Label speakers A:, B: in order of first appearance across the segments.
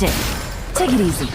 A: it. Take it easy.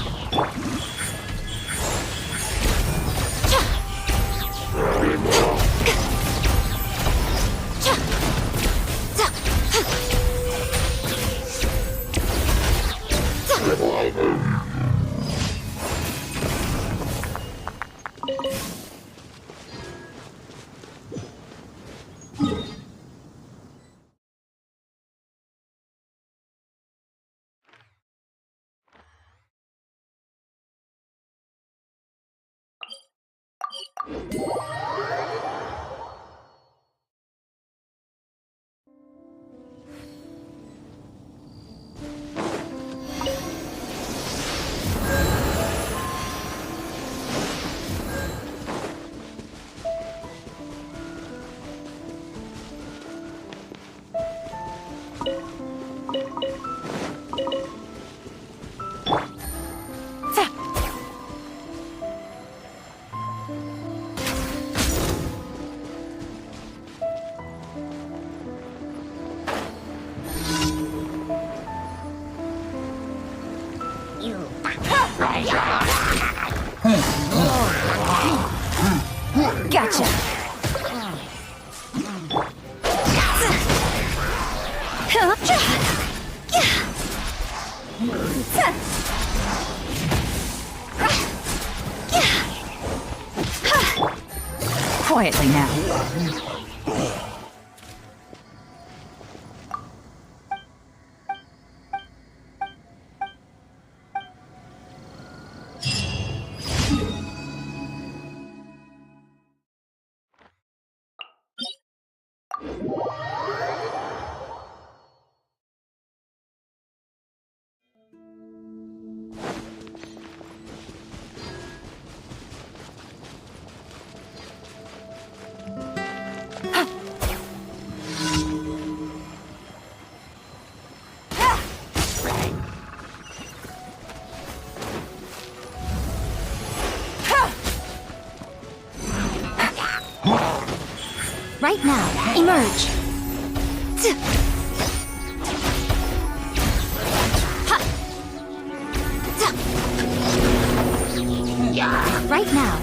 A: Gotcha. Quietly now. Right now, emerge. Right now.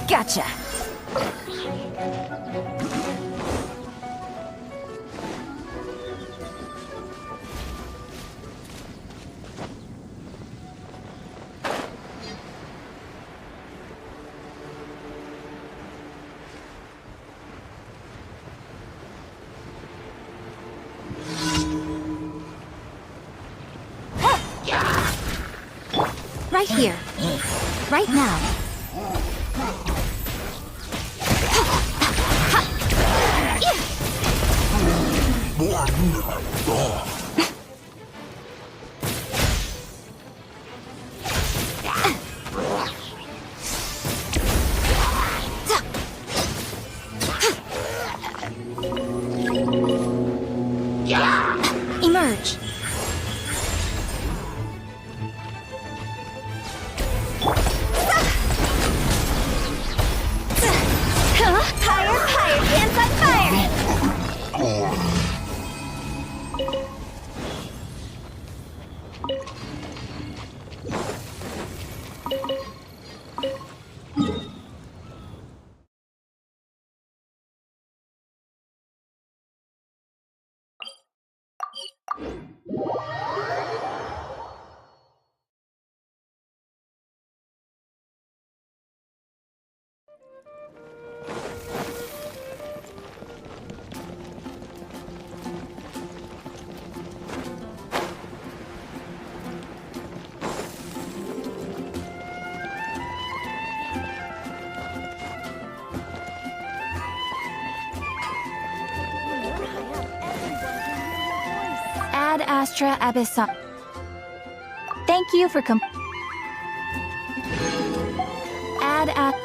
A: Gotcha. Right here. Right now. Emerge. Higher, higher, pants on fire! Astra Abyssum. Thank you for Ad App.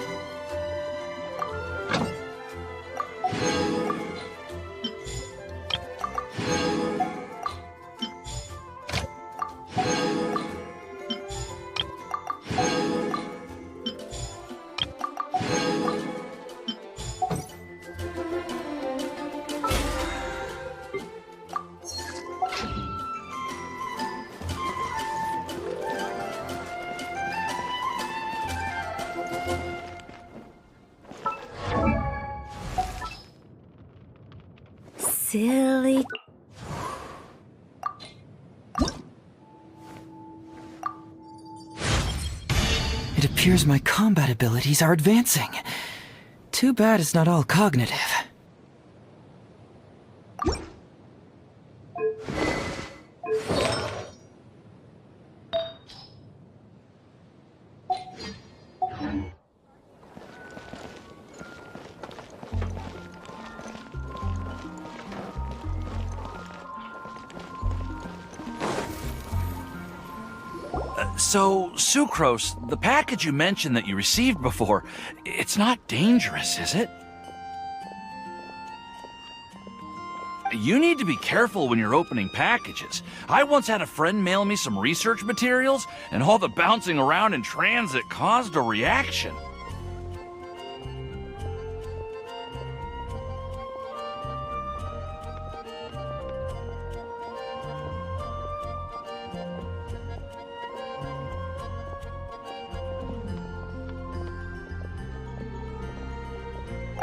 A: Silly.
B: It appears my combat abilities are advancing. Too bad it's not all cognitive.
C: So, Sucrose, the package you mentioned that you received before, it's not dangerous, is it? You need to be careful when you're opening packages. I once had a friend mail me some research materials, and all the bouncing around in transit caused a reaction.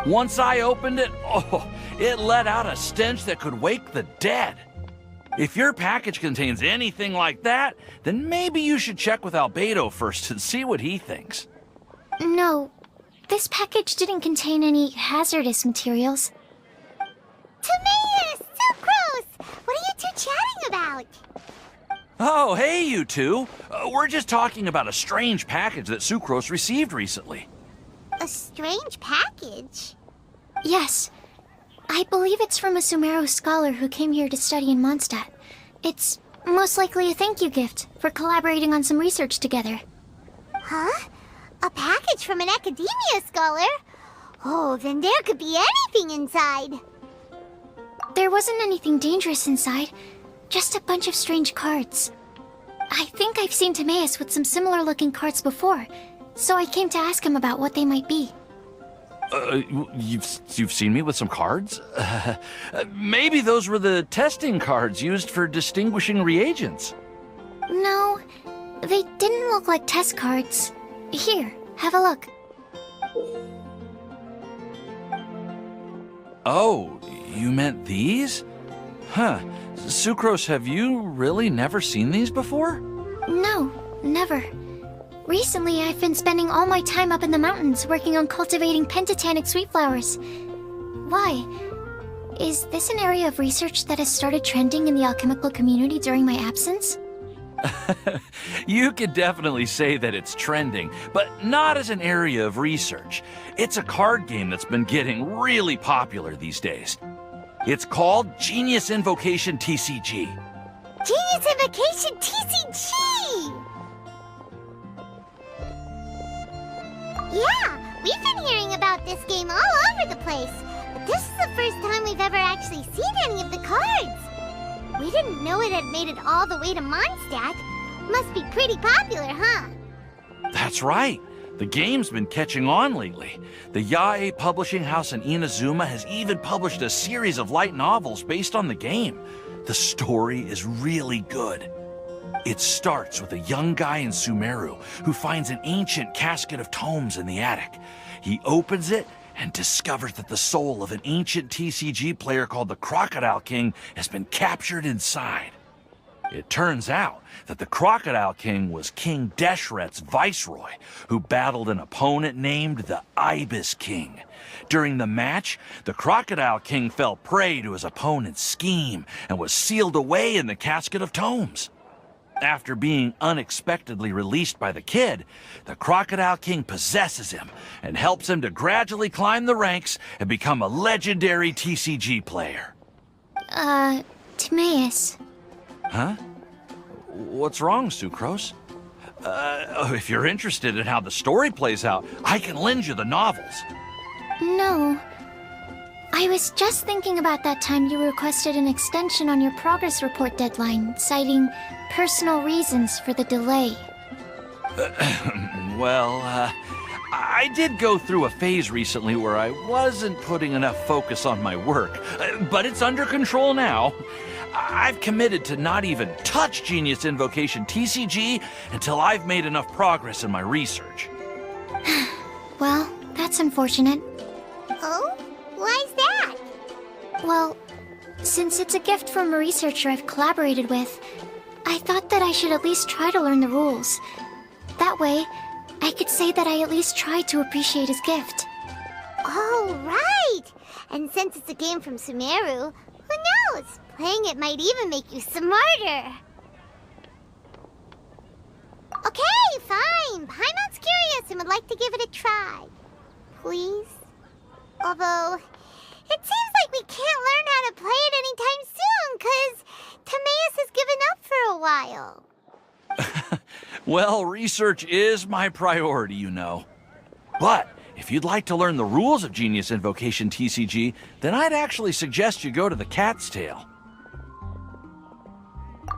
C: Once I opened it, it let out a stench that could wake the dead. If your package contains anything like that, then maybe you should check with Albedo first and see what he thinks.
D: No, this package didn't contain any hazardous materials.
E: Timaeus! Sucrose! What are you two chatting about?
C: Oh, hey, you two. We're just talking about a strange package that Sucrose received recently.
E: A strange package?
D: Yes. I believe it's from a Sumeru scholar who came here to study in Mondstadt. It's most likely a thank you gift for collaborating on some research together.
E: Huh? A package from an academia scholar? Oh, then there could be anything inside.
D: There wasn't anything dangerous inside, just a bunch of strange cards. I think I've seen Timaeus with some similar looking cards before, so I came to ask him about what they might be.
C: You've seen me with some cards? Maybe those were the testing cards used for distinguishing reagents.
D: No, they didn't look like test cards. Here, have a look.
C: Oh, you meant these? Huh. Sucrose, have you really never seen these before?
D: No, never. Recently, I've been spending all my time up in the mountains working on cultivating pentatonic sweet flowers. Why? Is this an area of research that has started trending in the alchemical community during my absence?
C: You could definitely say that it's trending, but not as an area of research. It's a card game that's been getting really popular these days. It's called Genius Invocation TCG.
E: Genius Invocation TCG! Yeah, we've been hearing about this game all over the place, but this is the first time we've ever actually seen any of the cards. We didn't know it had made it all the way to Mondstadt. Must be pretty popular, huh?
C: That's right. The game's been catching on lately. The Yae publishing house in Inazuma has even published a series of light novels based on the game. The story is really good. It starts with a young guy in Sumeru who finds an ancient casket of tomes in the attic. He opens it and discovers that the soul of an ancient TCG player called the Crocodile King has been captured inside. It turns out that the Crocodile King was King Deshret's viceroy, who battled an opponent named the Ibis King. During the match, the Crocodile King fell prey to his opponent's scheme and was sealed away in the casket of tomes. After being unexpectedly released by the kid, the Crocodile King possesses him and helps him to gradually climb the ranks and become a legendary TCG player.
D: Timaeus.
C: Huh? What's wrong, Sucrose? If you're interested in how the story plays out, I can lend you the novels.
D: No. I was just thinking about that time you requested an extension on your progress report deadline, citing personal reasons for the delay.
C: Well, I did go through a phase recently where I wasn't putting enough focus on my work, but it's under control now. I've committed to not even touch Genius Invocation TCG until I've made enough progress in my research.
D: Well, that's unfortunate.
E: Oh? Why's that?
D: Well, since it's a gift from a researcher I've collaborated with, I thought that I should at least try to learn the rules. That way, I could say that I at least tried to appreciate his gift.
E: Oh, right! And since it's a game from Sumeru, who knows? Playing it might even make you smarter. Okay, fine. Paimon's curious and would like to give it a try. Please? Although, it seems like we can't learn how to play it anytime soon, 'cause Timaeus has given up for a while.
C: Well, research is my priority, you know. But if you'd like to learn the rules of Genius Invocation TCG, then I'd actually suggest you go to the Cat's Tail.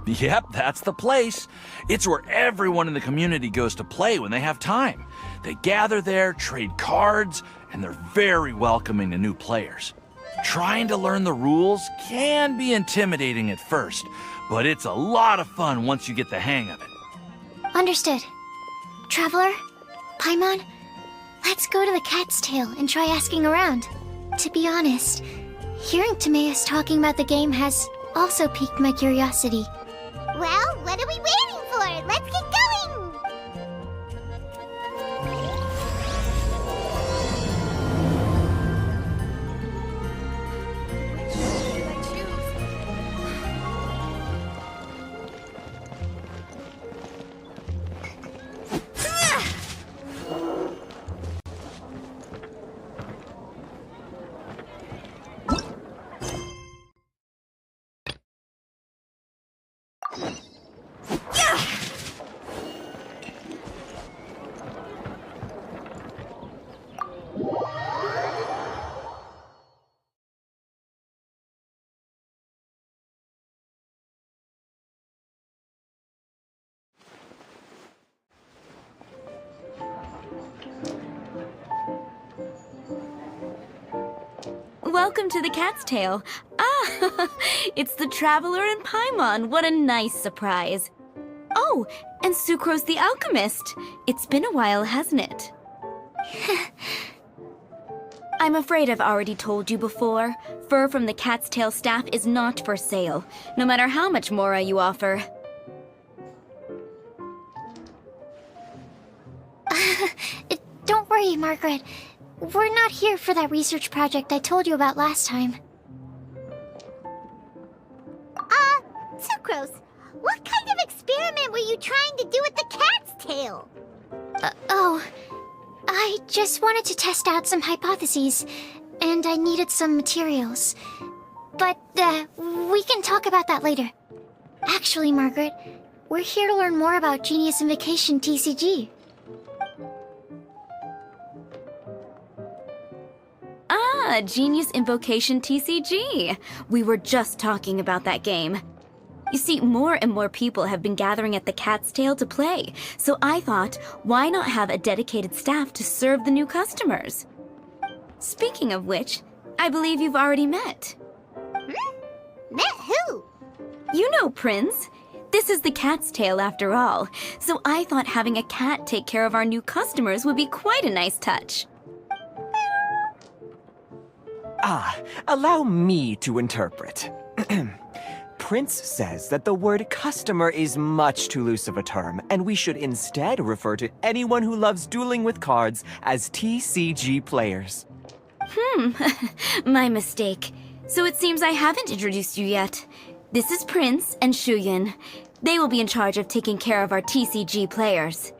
C: Yep, that's the place. It's where everyone in the community goes to play when they have time. They gather there, trade cards, and they're very welcoming to new players. Trying to learn the rules can be intimidating at first, but it's a lot of fun once you get the hang of it.
D: Understood. Traveler, Paimon, let's go to the Cat's Tail and try asking around. To be honest, hearing Timaeus talking about the game has also piqued my curiosity.
E: Well, what are we waiting for? Let's get going!
A: Welcome to the Cat's Tail. Ah, it's the Traveler and Paimon. What a nice surprise. Oh, and Sucrose the Alchemist. It's been a while, hasn't it? I'm afraid I've already told you before. Fur from the Cat's Tail staff is not for sale, no matter how much mora you offer.
D: Don't worry, Margaret. We're not here for that research project I told you about last time.
E: Sucrose, what kind of experiment were you trying to do with the cat's tail?
D: I just wanted to test out some hypotheses, and I needed some materials. But, we can talk about that later. Actually, Margaret, we're here to learn more about Genius Invocation TCG.
A: Ah, Genius Invocation TCG. We were just talking about that game. You see, more and more people have been gathering at the Cat's Tail to play, so I thought, why not have a dedicated staff to serve the new customers? Speaking of which, I believe you've already met.
E: Met who?
A: You know, Prince. This is the Cat's Tail after all, so I thought having a cat take care of our new customers would be quite a nice touch.
F: Allow me to interpret. Prince says that the word customer is much too loose of a term, and we should instead refer to anyone who loves dueling with cards as TCG players.
A: My mistake. So it seems I haven't introduced you yet. This is Prince and Shuyin. They will be in charge of taking care of our TCG players.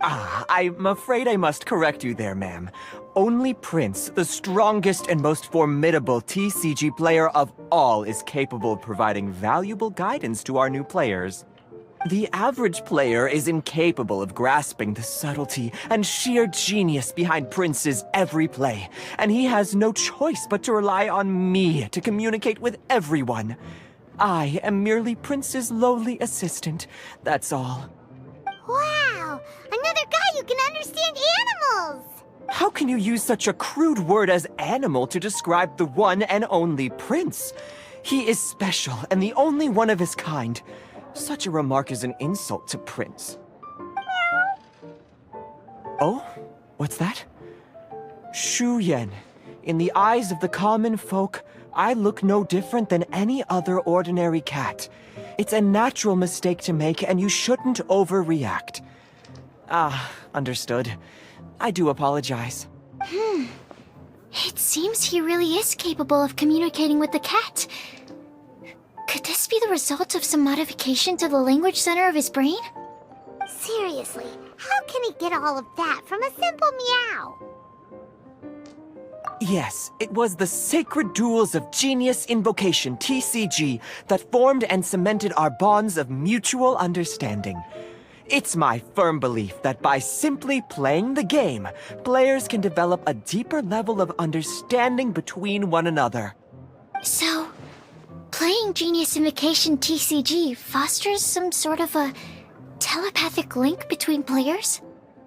F: I'm afraid I must correct you there, ma'am. Only Prince, the strongest and most formidable TCG player of all, is capable of providing valuable guidance to our new players. The average player is incapable of grasping the subtlety and sheer genius behind Prince's every play, and he has no choice but to rely on me to communicate with everyone. I am merely Prince's lowly assistant, that's all.
E: Wow! Another guy who can understand animals!
F: How can you use such a crude word as animal to describe the one and only Prince? He is special and the only one of his kind. Such a remark is an insult to Prince. Oh? What's that? Shu Yan. In the eyes of the common folk, I look no different than any other ordinary cat. It's a natural mistake to make, and you shouldn't overreact. Understood. I do apologize.
D: It seems he really is capable of communicating with the cat. Could this be the result of some modification to the language center of his brain?
E: Seriously, how can he get all of that from a simple meow?
F: Yes, it was the sacred duels of Genius Invocation, TCG, that formed and cemented our bonds of mutual understanding. It's my firm belief that by simply playing the game, players can develop a deeper level of understanding between one another.
D: So, playing Genius Invocation TCG fosters some sort of a telepathic link between players?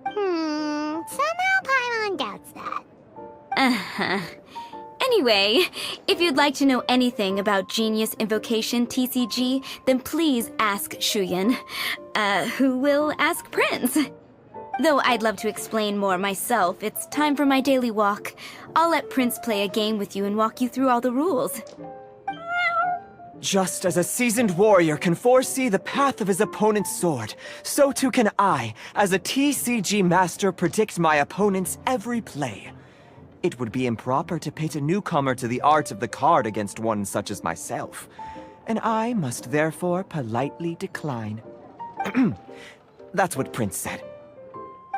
E: Somehow Paimon doubts that.
A: Anyway, if you'd like to know anything about Genius Invocation TCG, then please ask Shuyan, who will ask Prince. Though I'd love to explain more myself, it's time for my daily walk. I'll let Prince play a game with you and walk you through all the rules.
F: Just as a seasoned warrior can foresee the path of his opponent's sword, so too can I, as a TCG master, predict my opponent's every play. It would be improper to pit a newcomer to the art of the card against one such as myself, and I must therefore politely decline. That's what Prince said.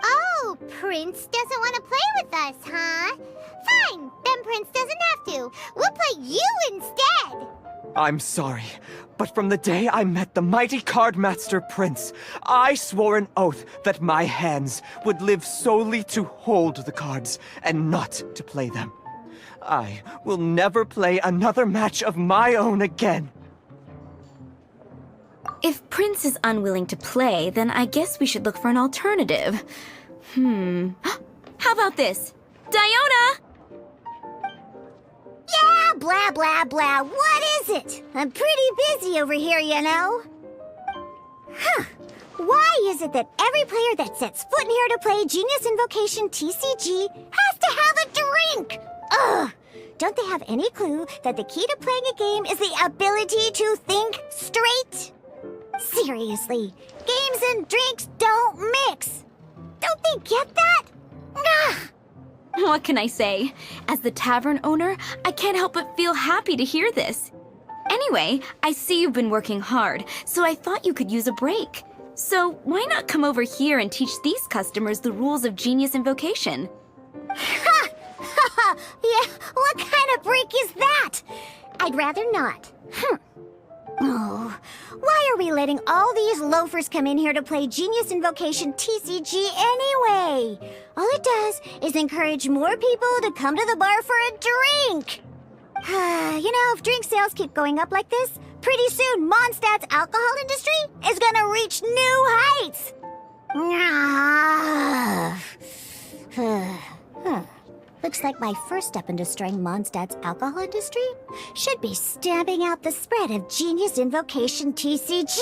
E: Oh, Prince doesn't want to play with us, huh? Fine, then Prince doesn't have to. We'll play you instead.
F: I'm sorry, but from the day I met the mighty card master Prince, I swore an oath that my hands would live solely to hold the cards and not to play them. I will never play another match of my own again.
A: If Prince is unwilling to play, then I guess we should look for an alternative. How about this? Diona!
E: Yeah, blah, blah, blah. What is it? I'm pretty busy over here, you know. Why is it that every player that sets foot in here to play Genius Invocation TCG has to have a drink? Ugh! Don't they have any clue that the key to playing a game is the ability to think straight? Seriously, games and drinks don't mix. Don't they get that? Ugh!
A: What can I say? As the tavern owner, I can't help but feel happy to hear this. Anyway, I see you've been working hard, so I thought you could use a break. So why not come over here and teach these customers the rules of Genius Invocation?
E: Ha! Ha! Yeah, what kind of break is that? I'd rather not. Oh, why are we letting all these loafers come in here to play Genius Invocation TCG anyway? All it does is encourage more people to come to the bar for a drink. You know, if drink sales keep going up like this, pretty soon Mondstadt's alcohol industry is gonna reach new heights. Looks like my first step in destroying Mondstadt's alcohol industry should be stamping out the spread of Genius Invocation TCG.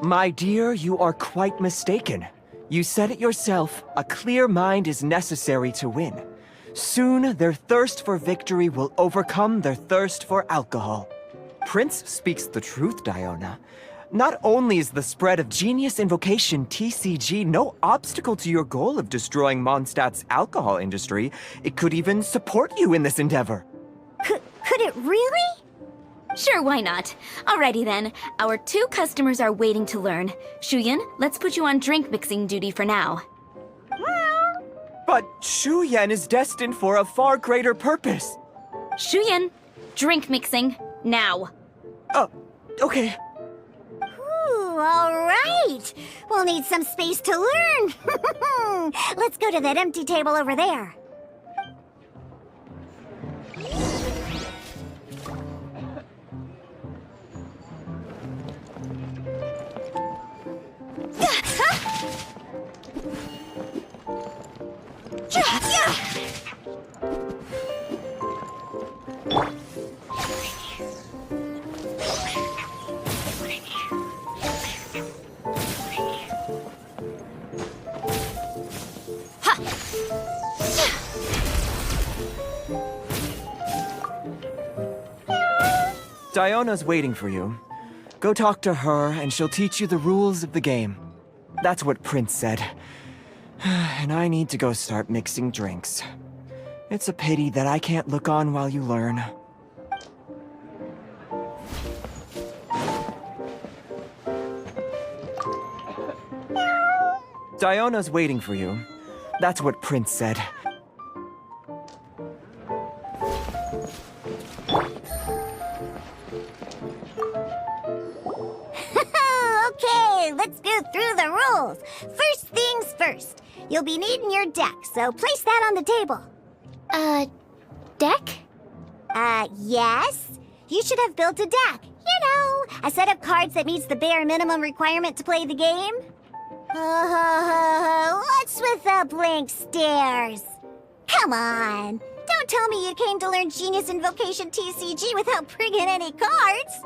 F: My dear, you are quite mistaken. You said it yourself, a clear mind is necessary to win. Soon, their thirst for victory will overcome their thirst for alcohol. Prince speaks the truth, Diona. Not only is the spread of Genius Invocation TCG no obstacle to your goal of destroying Mondstadt's alcohol industry, it could even support you in this endeavor.
E: Could it really?
A: Sure, why not? Alrighty then. Our 2 customers are waiting to learn. Shuyan, let's put you on drink mixing duty for now.
F: But Shuyan is destined for a far greater purpose.
A: Shuyan, drink mixing, now.
F: Okay.
E: Ooh, all right. We'll need some space to learn. Let's go to that empty table over there.
F: Diona's waiting for you. Go talk to her, and she'll teach you the rules of the game. That's what Prince said. And I need to go start mixing drinks. It's a pity that I can't look on while you learn. Diona's waiting for you. That's what Prince said.
E: Okay, let's go through the rules. First things first. You'll be needing your deck, so place that on the table.
D: Deck?
E: Yes. You should have built a deck. You know, a set of cards that meets the bare minimum requirement to play the game. What's with the blank stares? Come on. Don't tell me you came to learn Genius Invocation TCG without bringing any cards.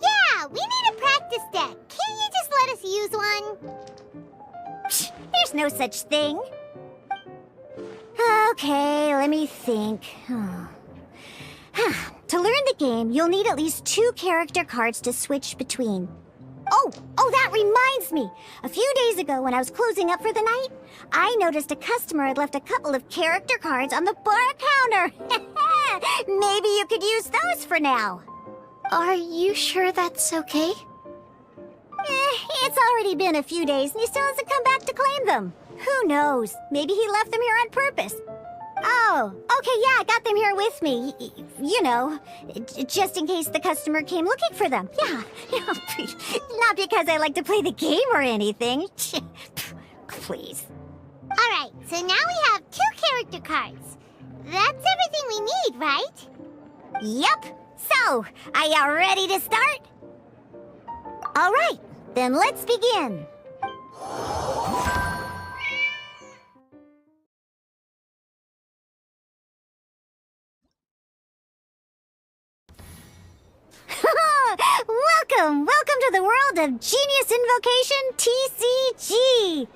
E: Yeah, we need a practice deck. Can't you just let us use one? Psh, there's no such thing. Okay, let me think. To learn the game, you'll need at least 2 character cards to switch between. Oh, that reminds me. A few days ago, when I was closing up for the night, I noticed a customer had left a couple of character cards on the bar counter. Maybe you could use those for now.
D: Are you sure that's okay?
E: It's already been a few days and he still hasn't come back to claim them. Who knows? Maybe he left them here on purpose. Oh, okay, yeah, I got them here with me. You know, just in case the customer came looking for them. Yeah, not because I like to play the game or anything. Please. All right, so now we have 2 character cards. That's everything we need, right? Yep. So, are you ready to start? All right, then let's begin. Welcome to the world of Genius Invocation TCG!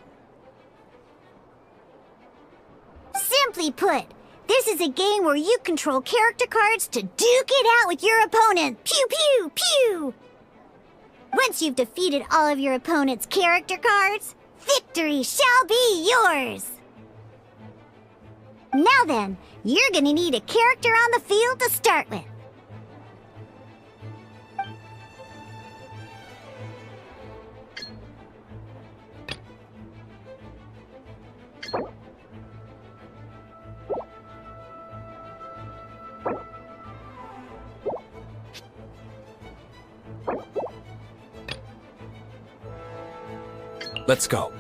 E: Simply put, this is a game where you control character cards to duke it out with your opponent. Pew, pew, pew! Once you've defeated all of your opponent's character cards, victory shall be yours! Now then, you're gonna need a character on the field to start with.
B: Let's go.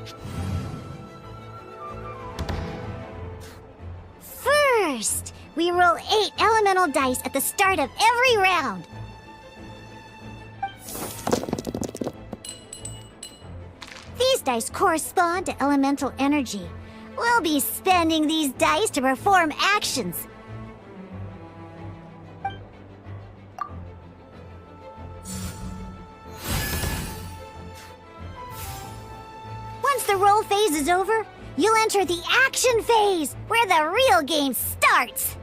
E: First, we roll 8 elemental dice at the start of every round. These dice correspond to elemental energy. We'll be spending these dice to perform actions. Once the roll phase is over, you'll enter the action phase, where the real game starts.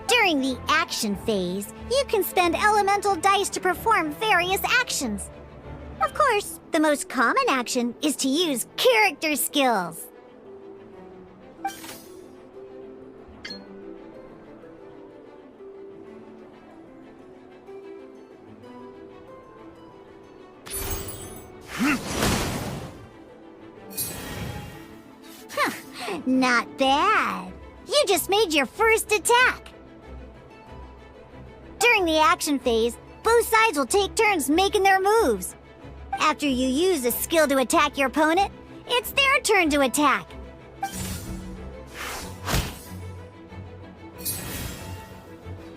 E: During the action phase, you can spend elemental dice to perform various actions. Of course, the most common action is to use character skills. Not bad. You just made your first attack. During the action phase, both sides will take turns making their moves. After you use a skill to attack your opponent, it's their turn to attack.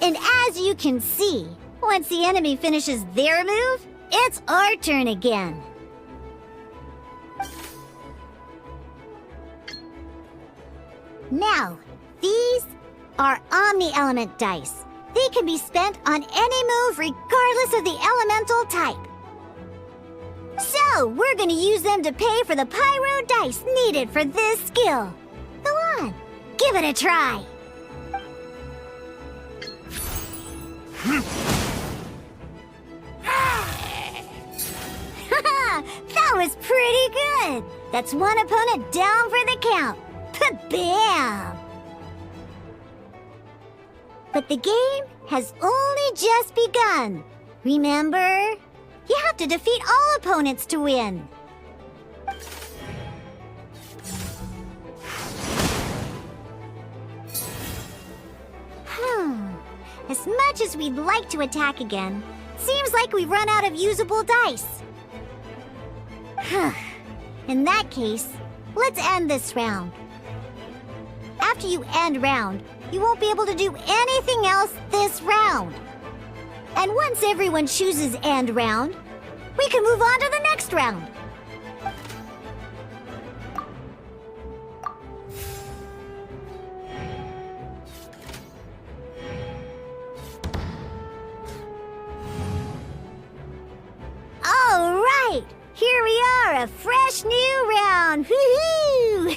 E: And as you can see, once the enemy finishes their move, it's our turn again. Now, these are Omni-Element dice. They can be spent on any move regardless of the elemental type. So, we're gonna use them to pay for the pyro dice needed for this skill. Go on, give it a try. That was pretty good. That's one opponent down for the count. Bam! But the game has only just begun. Remember? You have to defeat all opponents to win. As much as we'd like to attack again, seems like we've run out of usable dice. In that case, let's end this round. After you end round, you won't be able to do anything else this round. And once everyone chooses end round, we can move on to the next round. All right, here we are, a fresh new round. Woohoo!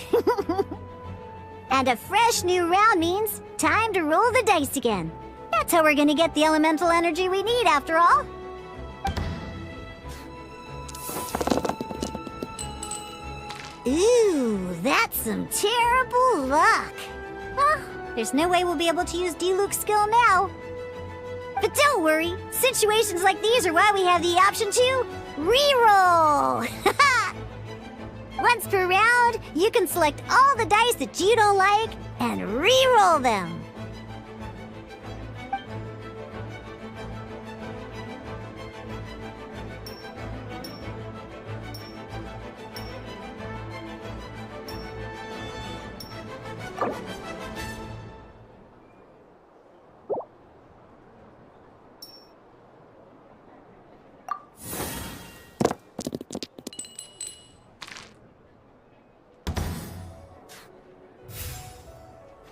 E: And a fresh new round means time to roll the dice again. That's how we're gonna get the elemental energy we need, after all. Ooh, that's some terrible luck. Well, there's no way we'll be able to use Diluc's skill now. But don't worry, situations like these are why we have the option to reroll. Once per round, you can select all the dice that you don't like and re-roll them.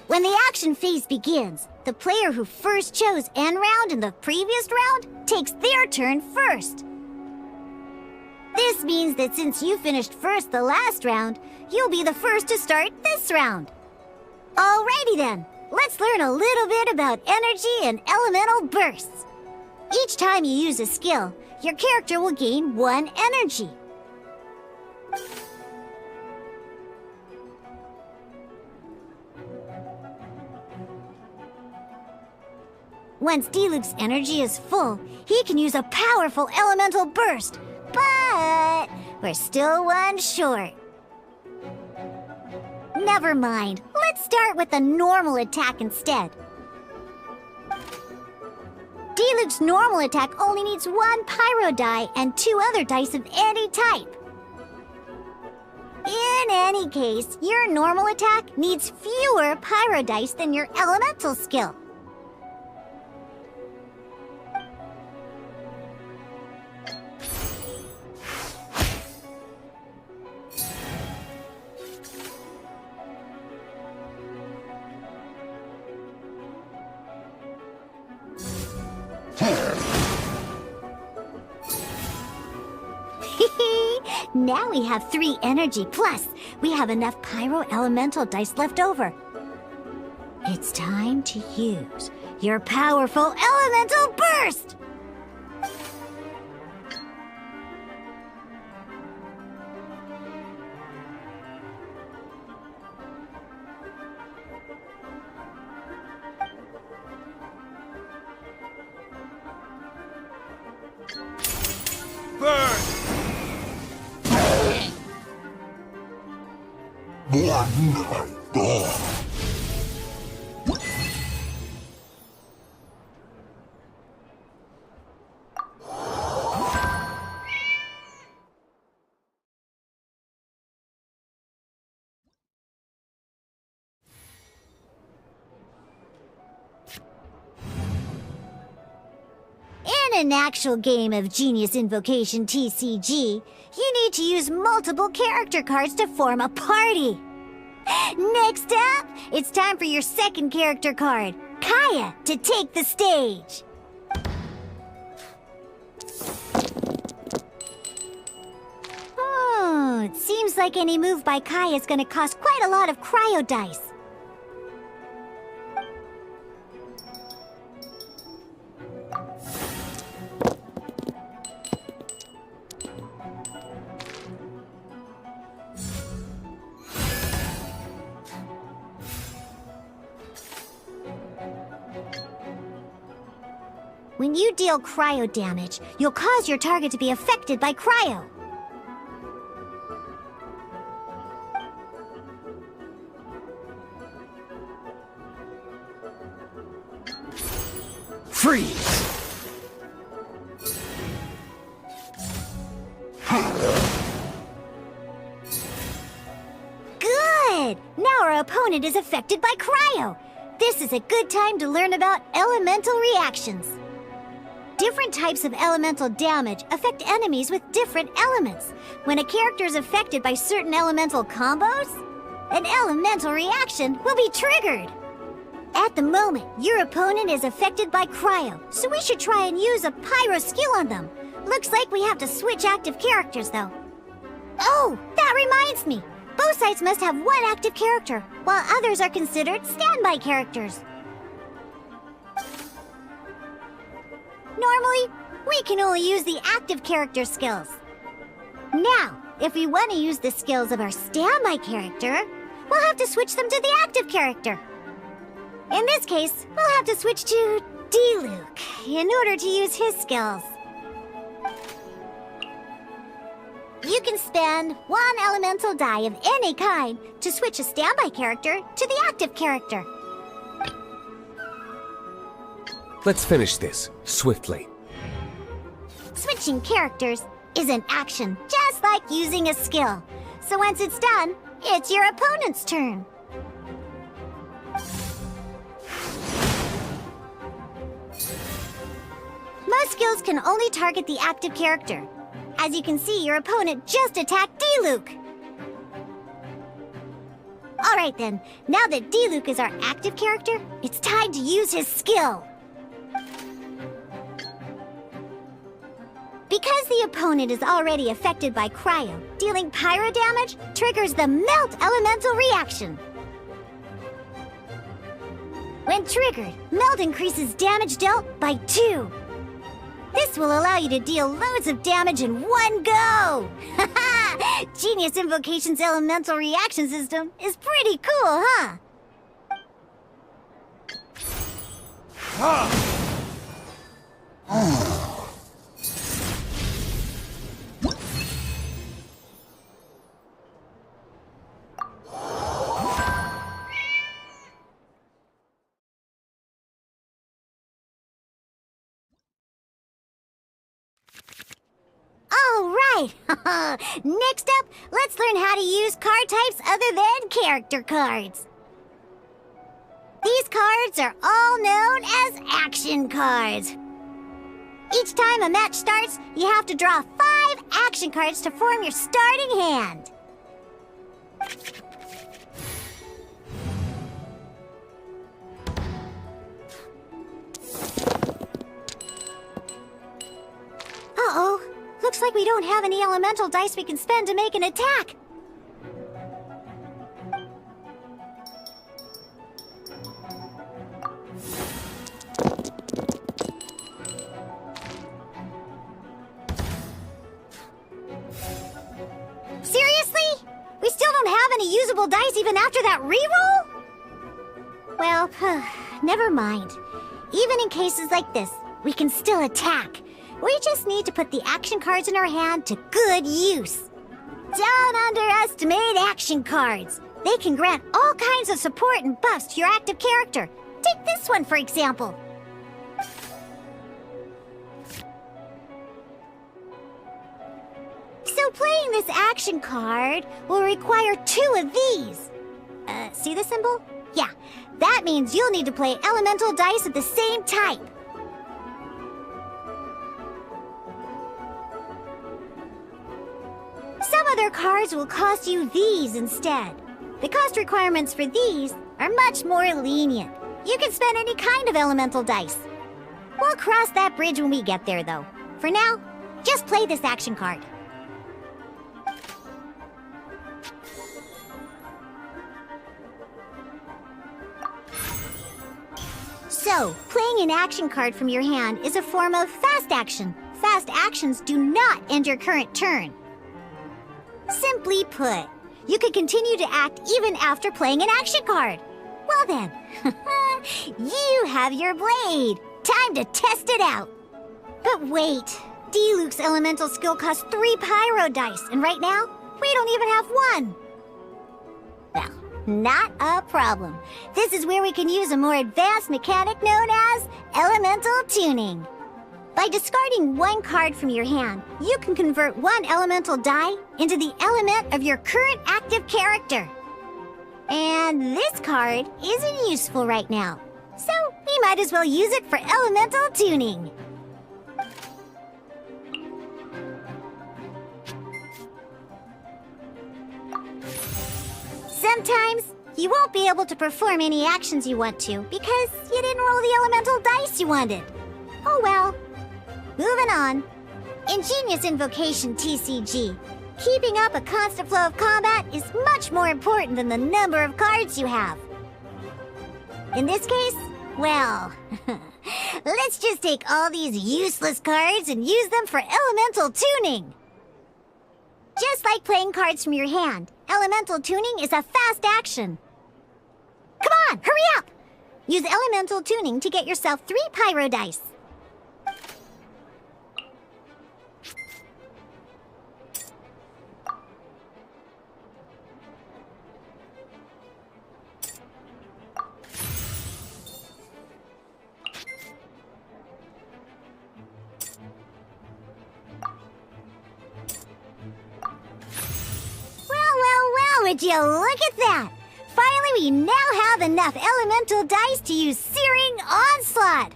E: When the action phase begins, the player who first chose end round in the previous round takes their turn first. This means that since you finished first the last round, you'll be the first to start this round. Alrighty then, let's learn a little bit about energy and elemental bursts. Each time you use a skill, your character will gain 1 energy. Once Diluc's energy is full, he can use a powerful elemental burst, but we're still 1 short. Never mind, let's start with a normal attack instead. Diluc's normal attack only needs 1 pyro die and 2 other dice of any type. In any case, your normal attack needs fewer pyro dice than your elemental skill. Now we have 3 energy, plus we have enough pyro elemental dice left over. It's time to use your powerful elemental burst! In an actual game of Genius Invocation TCG, you need to use multiple character cards to form a party. Next up, it's time for your second character card, Kaya, to take the stage. It seems like any move by Kaya is going to cost quite a lot of cryo dice. When you deal cryo damage, you'll cause your target to be affected by cryo.
B: Freeze!
E: Good! Now our opponent is affected by cryo. This is a good time to learn about elemental reactions. Different types of elemental damage affect enemies with different elements. When a character is affected by certain elemental combos, an elemental reaction will be triggered. At the moment, your opponent is affected by cryo, so we should try and use a pyro skill on them. Looks like we have to switch active characters, though. Oh, that reminds me. Both sides must have one active character, while others are considered standby characters. Normally, we can only use the active character skills. Now, if we want to use the skills of our standby character, we'll have to switch them to the active character. In this case, we'll have to switch to D-Luke in order to use his skills. You can spend one elemental die of any kind to switch a standby character to the active character.
G: Let's finish this, swiftly.
E: Switching characters is an action, just like using a skill. So once it's done, it's your opponent's turn. Most skills can only target the active character. As you can see, your opponent just attacked D-Luke. Alright then, now that D-Luke is our active character, it's time to use his skill. Because the opponent is already affected by cryo, dealing pyro damage triggers the Melt Elemental reaction. When triggered, Melt increases damage dealt by 2. This will allow you to deal loads of damage in one go! Haha! Genius Invocation's elemental reaction system is pretty cool, huh? Alright! Next up, let's learn how to use card types other than character cards. These cards are all known as action cards. Each time a match starts, you have to draw 5 action cards to form your starting hand. Uh-oh. Looks like we don't have any elemental dice we can spend to make an attack. Seriously? We still don't have any usable dice even after that reroll? Well, never mind. Even in cases like this, we can still attack. We just need to put the action cards in our hand to good use. Don't underestimate action cards. They can grant all kinds of support and buffs to your active character. Take this one, for example. So playing this action card will require 2 of these. See the symbol? Yeah, that means you'll need to play elemental dice of the same type. Some other cards will cost you these instead. The cost requirements for these are much more lenient. You can spend any kind of elemental dice. We'll cross that bridge when we get there, though. For now, just play this action card. So, playing an action card from your hand is a form of fast action. Fast actions do not end your current turn. Simply put, you can continue to act even after playing an action card. Well then, you have your blade. Time to test it out. But wait, D-Luke's elemental skill costs 3 pyro dice, and right now, we don't even have 1. Well, not a problem. This is where we can use a more advanced mechanic known as elemental tuning. By discarding 1 card from your hand, you can convert 1 elemental die into the element of your current active character. And this card isn't useful right now, so we might as well use it for elemental tuning. Sometimes you won't be able to perform any actions you want to because you didn't roll the elemental dice you wanted. Oh well. Moving on. Ingenious Invocation TCG. Keeping up a constant flow of combat is much more important than the number of cards you have. In this case, well, let's just take all these useless cards and use them for elemental tuning. Just like playing cards from your hand, elemental tuning is a fast action. Come on, hurry up! Use elemental tuning to get yourself 3 pyro dice. Would you look at that? Finally, we now have enough elemental dice to use Searing Onslaught.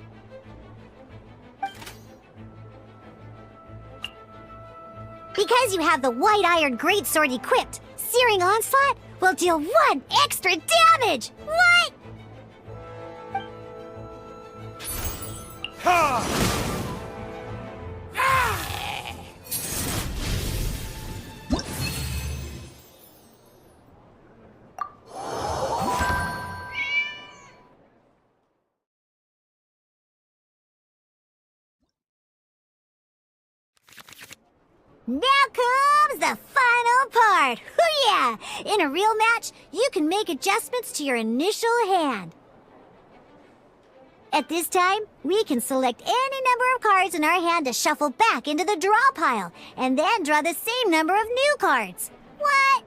E: Because you have the White Iron Greatsword equipped, Searing Onslaught will deal 1 extra damage! What? Now comes the final part! Hoo-yeah! In a real match, you can make adjustments to your initial hand. At this time, we can select any number of cards in our hand to shuffle back into the draw pile, and then draw the same number of new cards. What?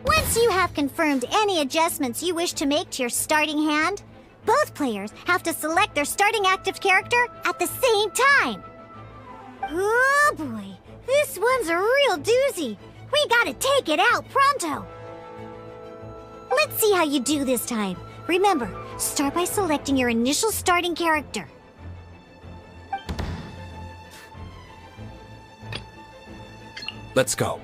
E: Once you have confirmed any adjustments you wish to make to your starting hand, both players have to select their starting active character at the same time. Oh boy, this one's a real doozy. We gotta take it out pronto. Let's see how you do this time. Remember, start by selecting your initial starting character.
G: Let's go.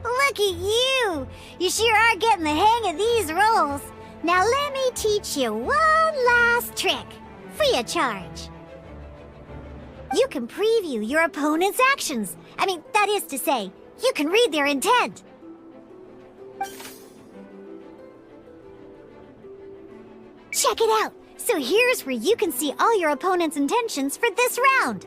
E: Look at you! You sure are getting the hang of these rolls. Now let me teach you one last trick, free of charge. You can preview your opponent's actions. I mean, that is to say, you can read their intent. Check it out! So here's where you can see all your opponent's intentions for this round.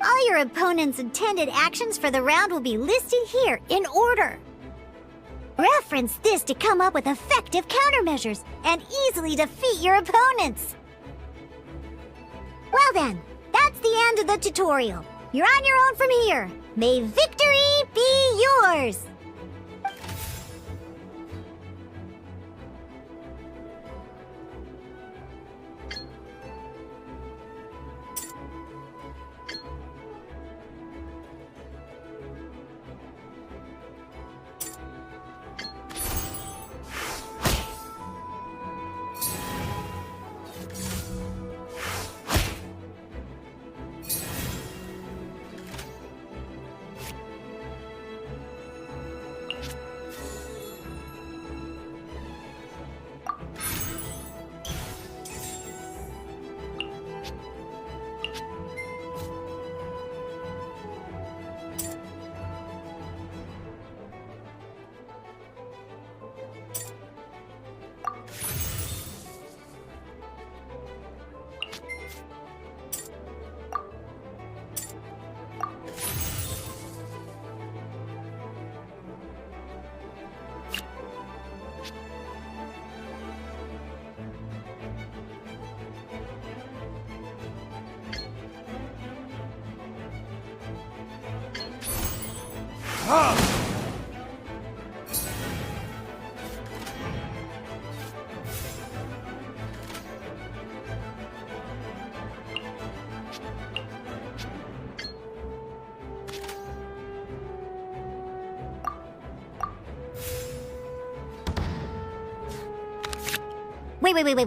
E: All your opponent's intended actions for the round will be listed here in order. Reference this to come up with effective countermeasures and easily defeat your opponents. Well then, that's the end of the tutorial. You're on your own from here. May victory be yours!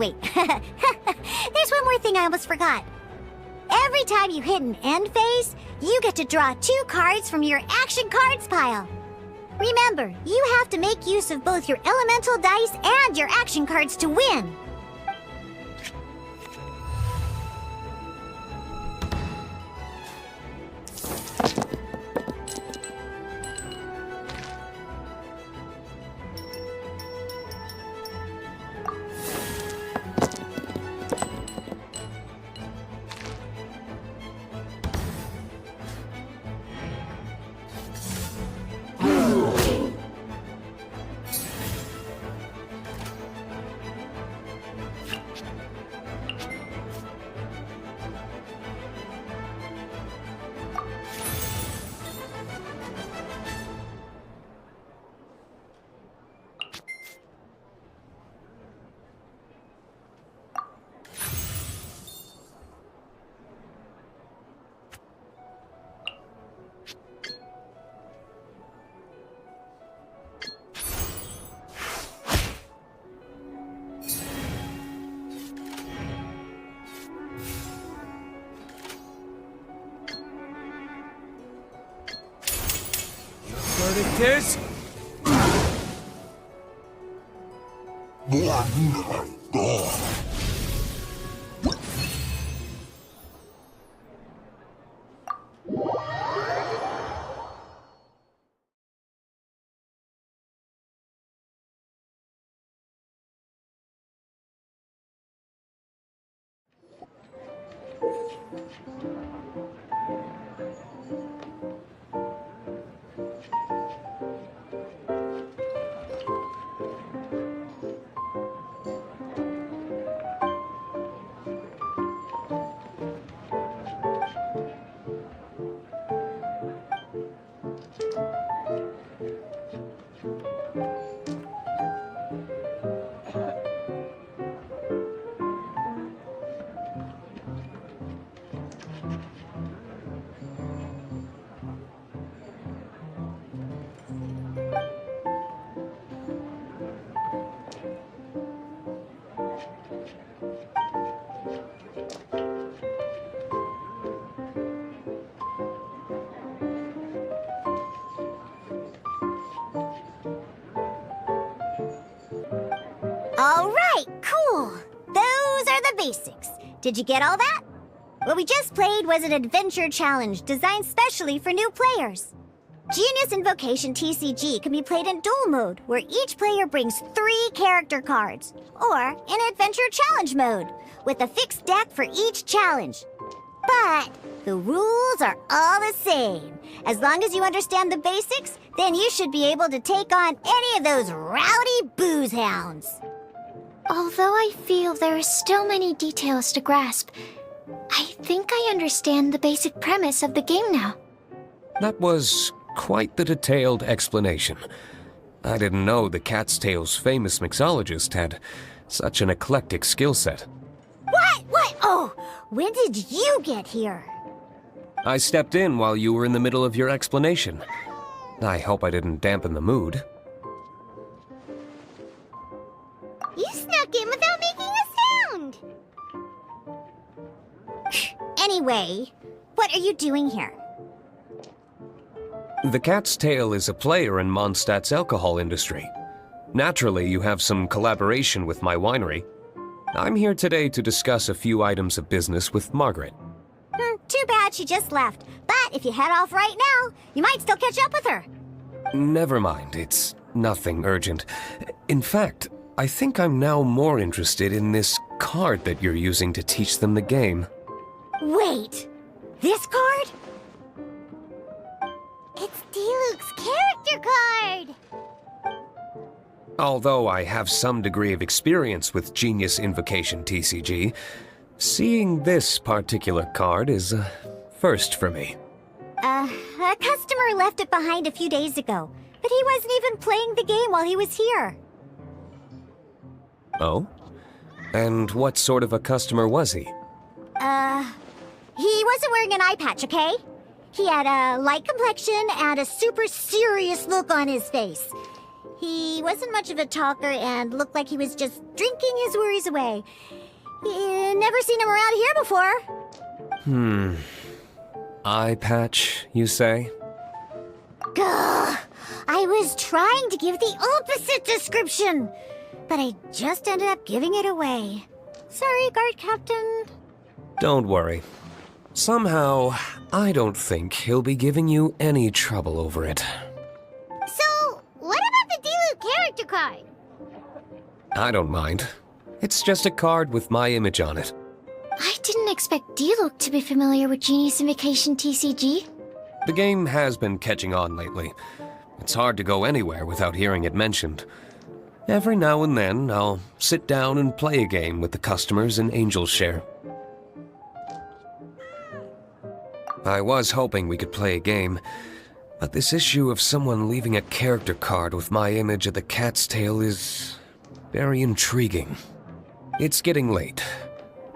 E: Wait. There's one more thing I almost forgot. Every time you hit an end phase, you get to draw 2 cards from your action cards pile. Remember, you have to make use of both your elemental dice and your action cards to win.
F: Verdict is... All right, cool. Those are the basics.
E: Did you get all that? What we just played was an adventure challenge designed specially for new players. Genius Invocation TCG can be played in duel mode, where each player brings 3 character cards, or in adventure challenge mode, with a fixed deck for each challenge. But the rules are all the same. As long as you understand the basics, then you should be able to take on any of those rowdy booze hounds.
D: Although I feel there are still many details to grasp, I think I understand the basic premise of the game now.
G: That was quite the detailed explanation. I didn't know the Cat's Tail's famous mixologist had such an eclectic skill set.
E: What? Oh, when did you get here?
G: I stepped in while you were in the middle of your explanation. I hope I didn't dampen the mood.
E: You snuck in without making a sound. Anyway, what are you doing here?
G: The Cat's Tail is a player in Mondstadt's alcohol industry. Naturally, you have some collaboration with my winery. I'm here today to discuss a few items of business with Margaret.
E: Too bad she just left. But if you head off right now, you might still catch up with her.
G: Never mind, it's nothing urgent. In fact, I think I'm now more interested in this card that you're using to teach them the game.
E: Wait, this card? It's Diluc's character card!
G: Although I have some degree of experience with Genius Invocation TCG, seeing this particular card is a first for me.
E: A customer left it behind a few days ago, but he wasn't even playing the game while he was here.
G: Oh? And what sort of a customer was he?
E: He wasn't wearing an eye patch, okay? He had a light complexion and a super serious look on his face. He wasn't much of a talker and looked like he was just drinking his worries away. Never seen him around here before.
G: Eye patch, you say?
E: Gah! I was trying to give the opposite description, but I just ended up giving it away. Sorry, guard captain.
G: Don't worry. Somehow, I don't think he'll be giving you any trouble over it.
E: So, what about the Diluc character card?
G: I don't mind. It's just a card with my image on it.
D: I didn't expect Diluc to be familiar with Genius Invocation TCG.
G: The game has been catching on lately. It's hard to go anywhere without hearing it mentioned. Every now and then, I'll sit down and play a game with the customers in Angel's Share. I was hoping we could play a game, but this issue of someone leaving a character card with my image of the Cat's Tail is very intriguing. It's getting late,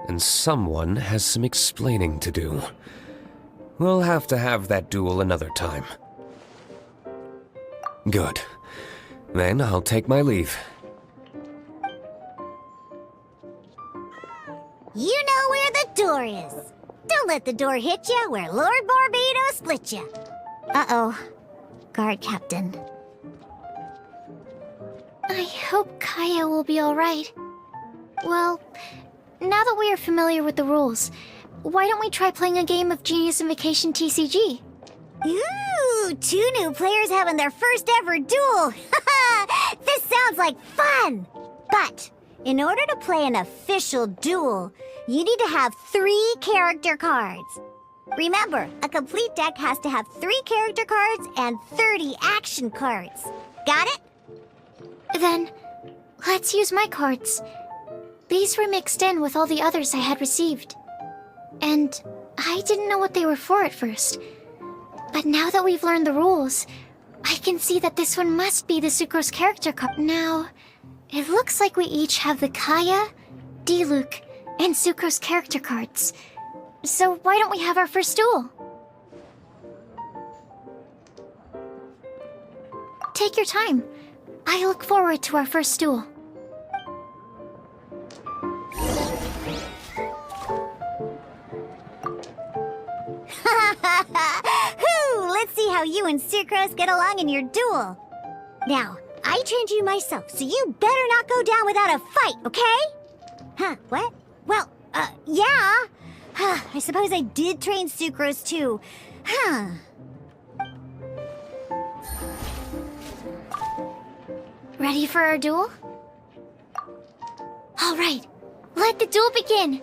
G: and someone has some explaining to do. We'll have to have that duel another time. Good. Then I'll take my leave.
E: You know where the door is. Don't let the door hit you where Lord Barbados split you. Uh-oh. Guard captain.
D: I hope Kaya will be alright. Well, now that we are familiar with the rules, why don't we try playing a game of Genius Invocation TCG?
E: Ooh, 2 new players having their first ever duel. This sounds like fun. But in order to play an official duel, you need to have 3 character cards. Remember, a complete deck has to have 3 character cards and 30 action cards. Got it?
D: Then, let's use my cards. These were mixed in with all the others I had received. And I didn't know what they were for at first. But now that we've learned the rules, I can see that this one must be the Sucrose character card. Now, it looks like we each have the Kaya, Diluc, and Sucrose character cards. So why don't we have our first duel? Take your time. I look forward to our first duel.
E: Let's see how you and Sucrose get along in your duel. Now, I trained you myself, so you better not go down without a fight, okay? Huh, what? Well, Yeah. I suppose I did train Sucrose too. Huh.
D: Ready for our duel? All right, let the duel begin!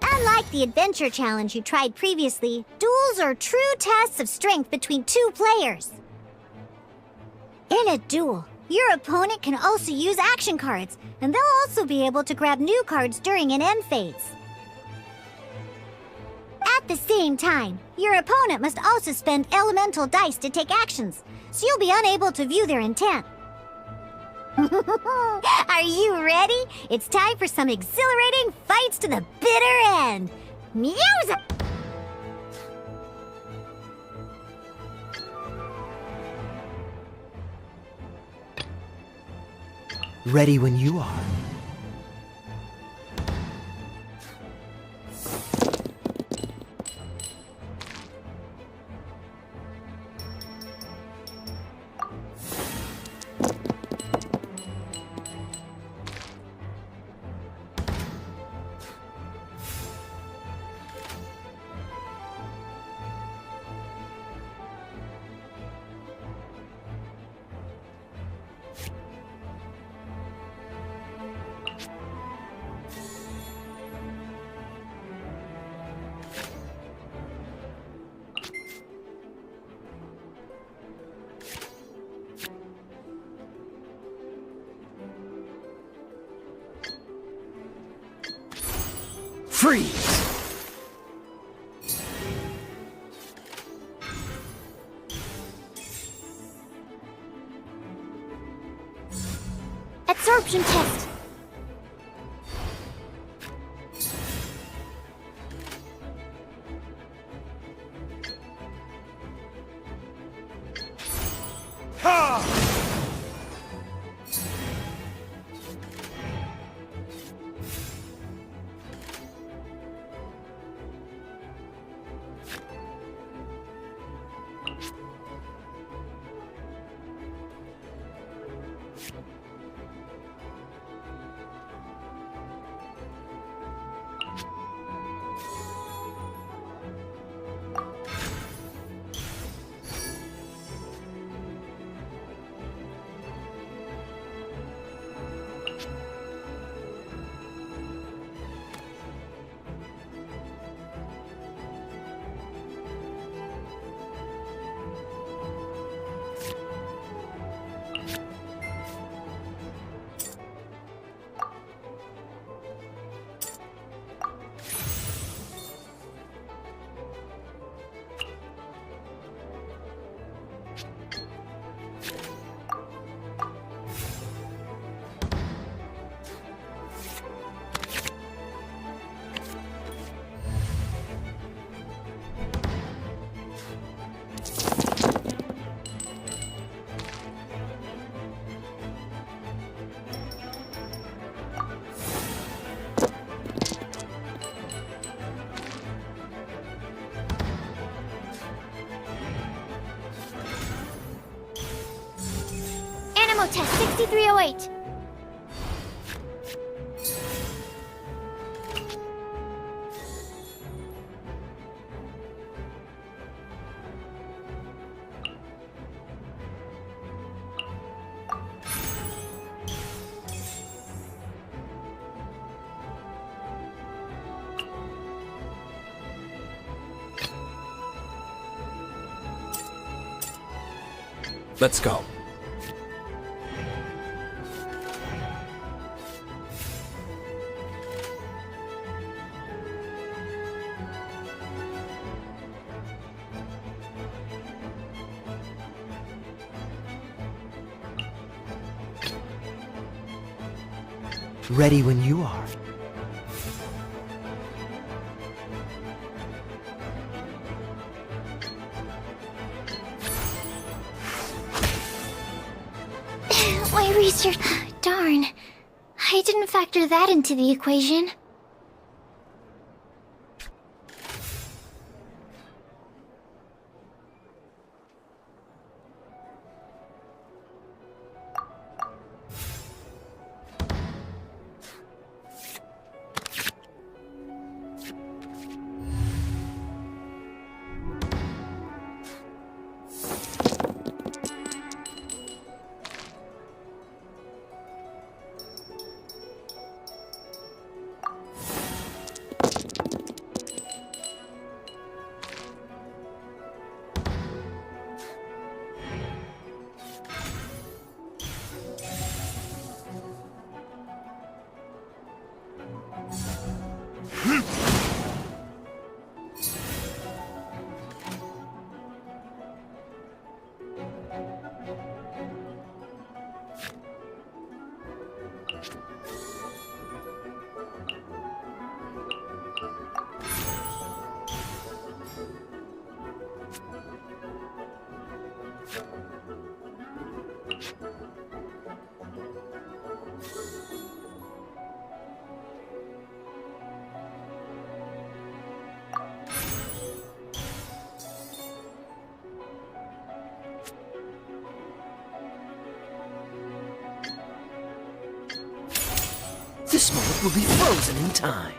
E: Unlike the adventure challenge you tried previously, duels are true tests of strength between two players. In a duel, your opponent can also use action cards, and they'll also be able to grab new cards during an end phase. At the same time, your opponent must also spend elemental dice to take actions, so you'll be unable to view their intent. Are you ready? It's time for some exhilarating fights to the bitter end. Music!
B: Ready when you are. Freeze!
D: Absorption test. Ammo test 6308.
B: Let's go. Ready when you are.
D: Research. Darn. I didn't factor that into the equation.
B: This moment will be frozen in time.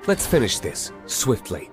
G: Let's finish this, swiftly.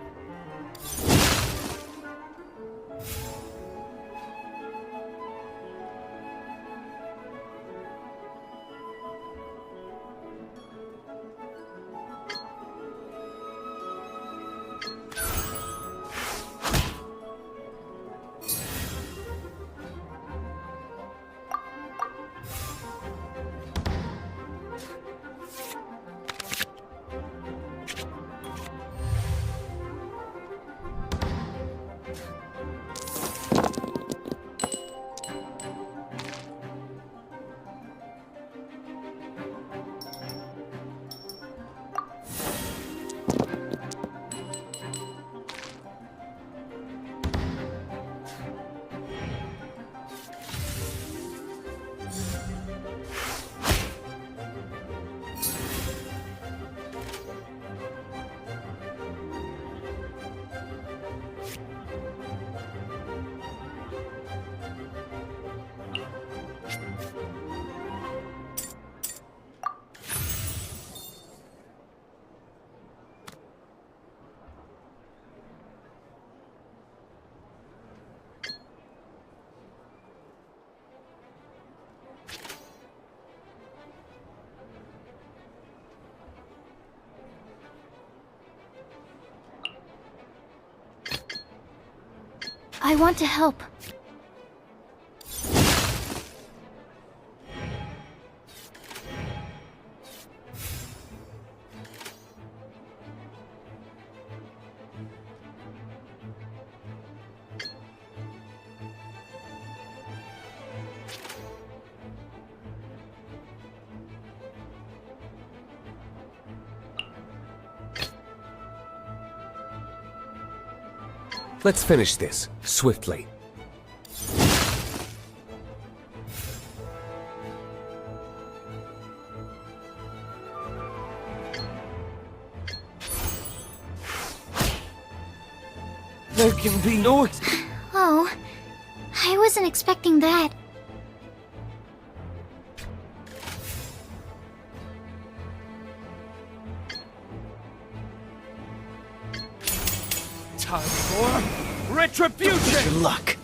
D: I want to help.
G: Let's finish this, swiftly.
B: There can be no...
D: Oh, I wasn't expecting that.
B: Time for retribution! Good luck.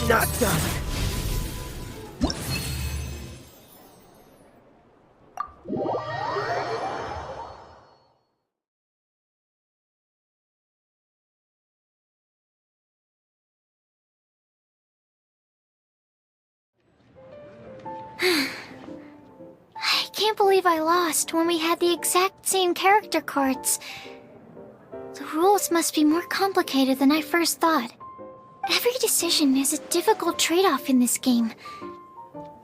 H: I'm not done.
D: I can't believe I lost when we had the exact same character cards. The rules must be more complicated than I first thought. Every decision is a difficult trade-off in this game.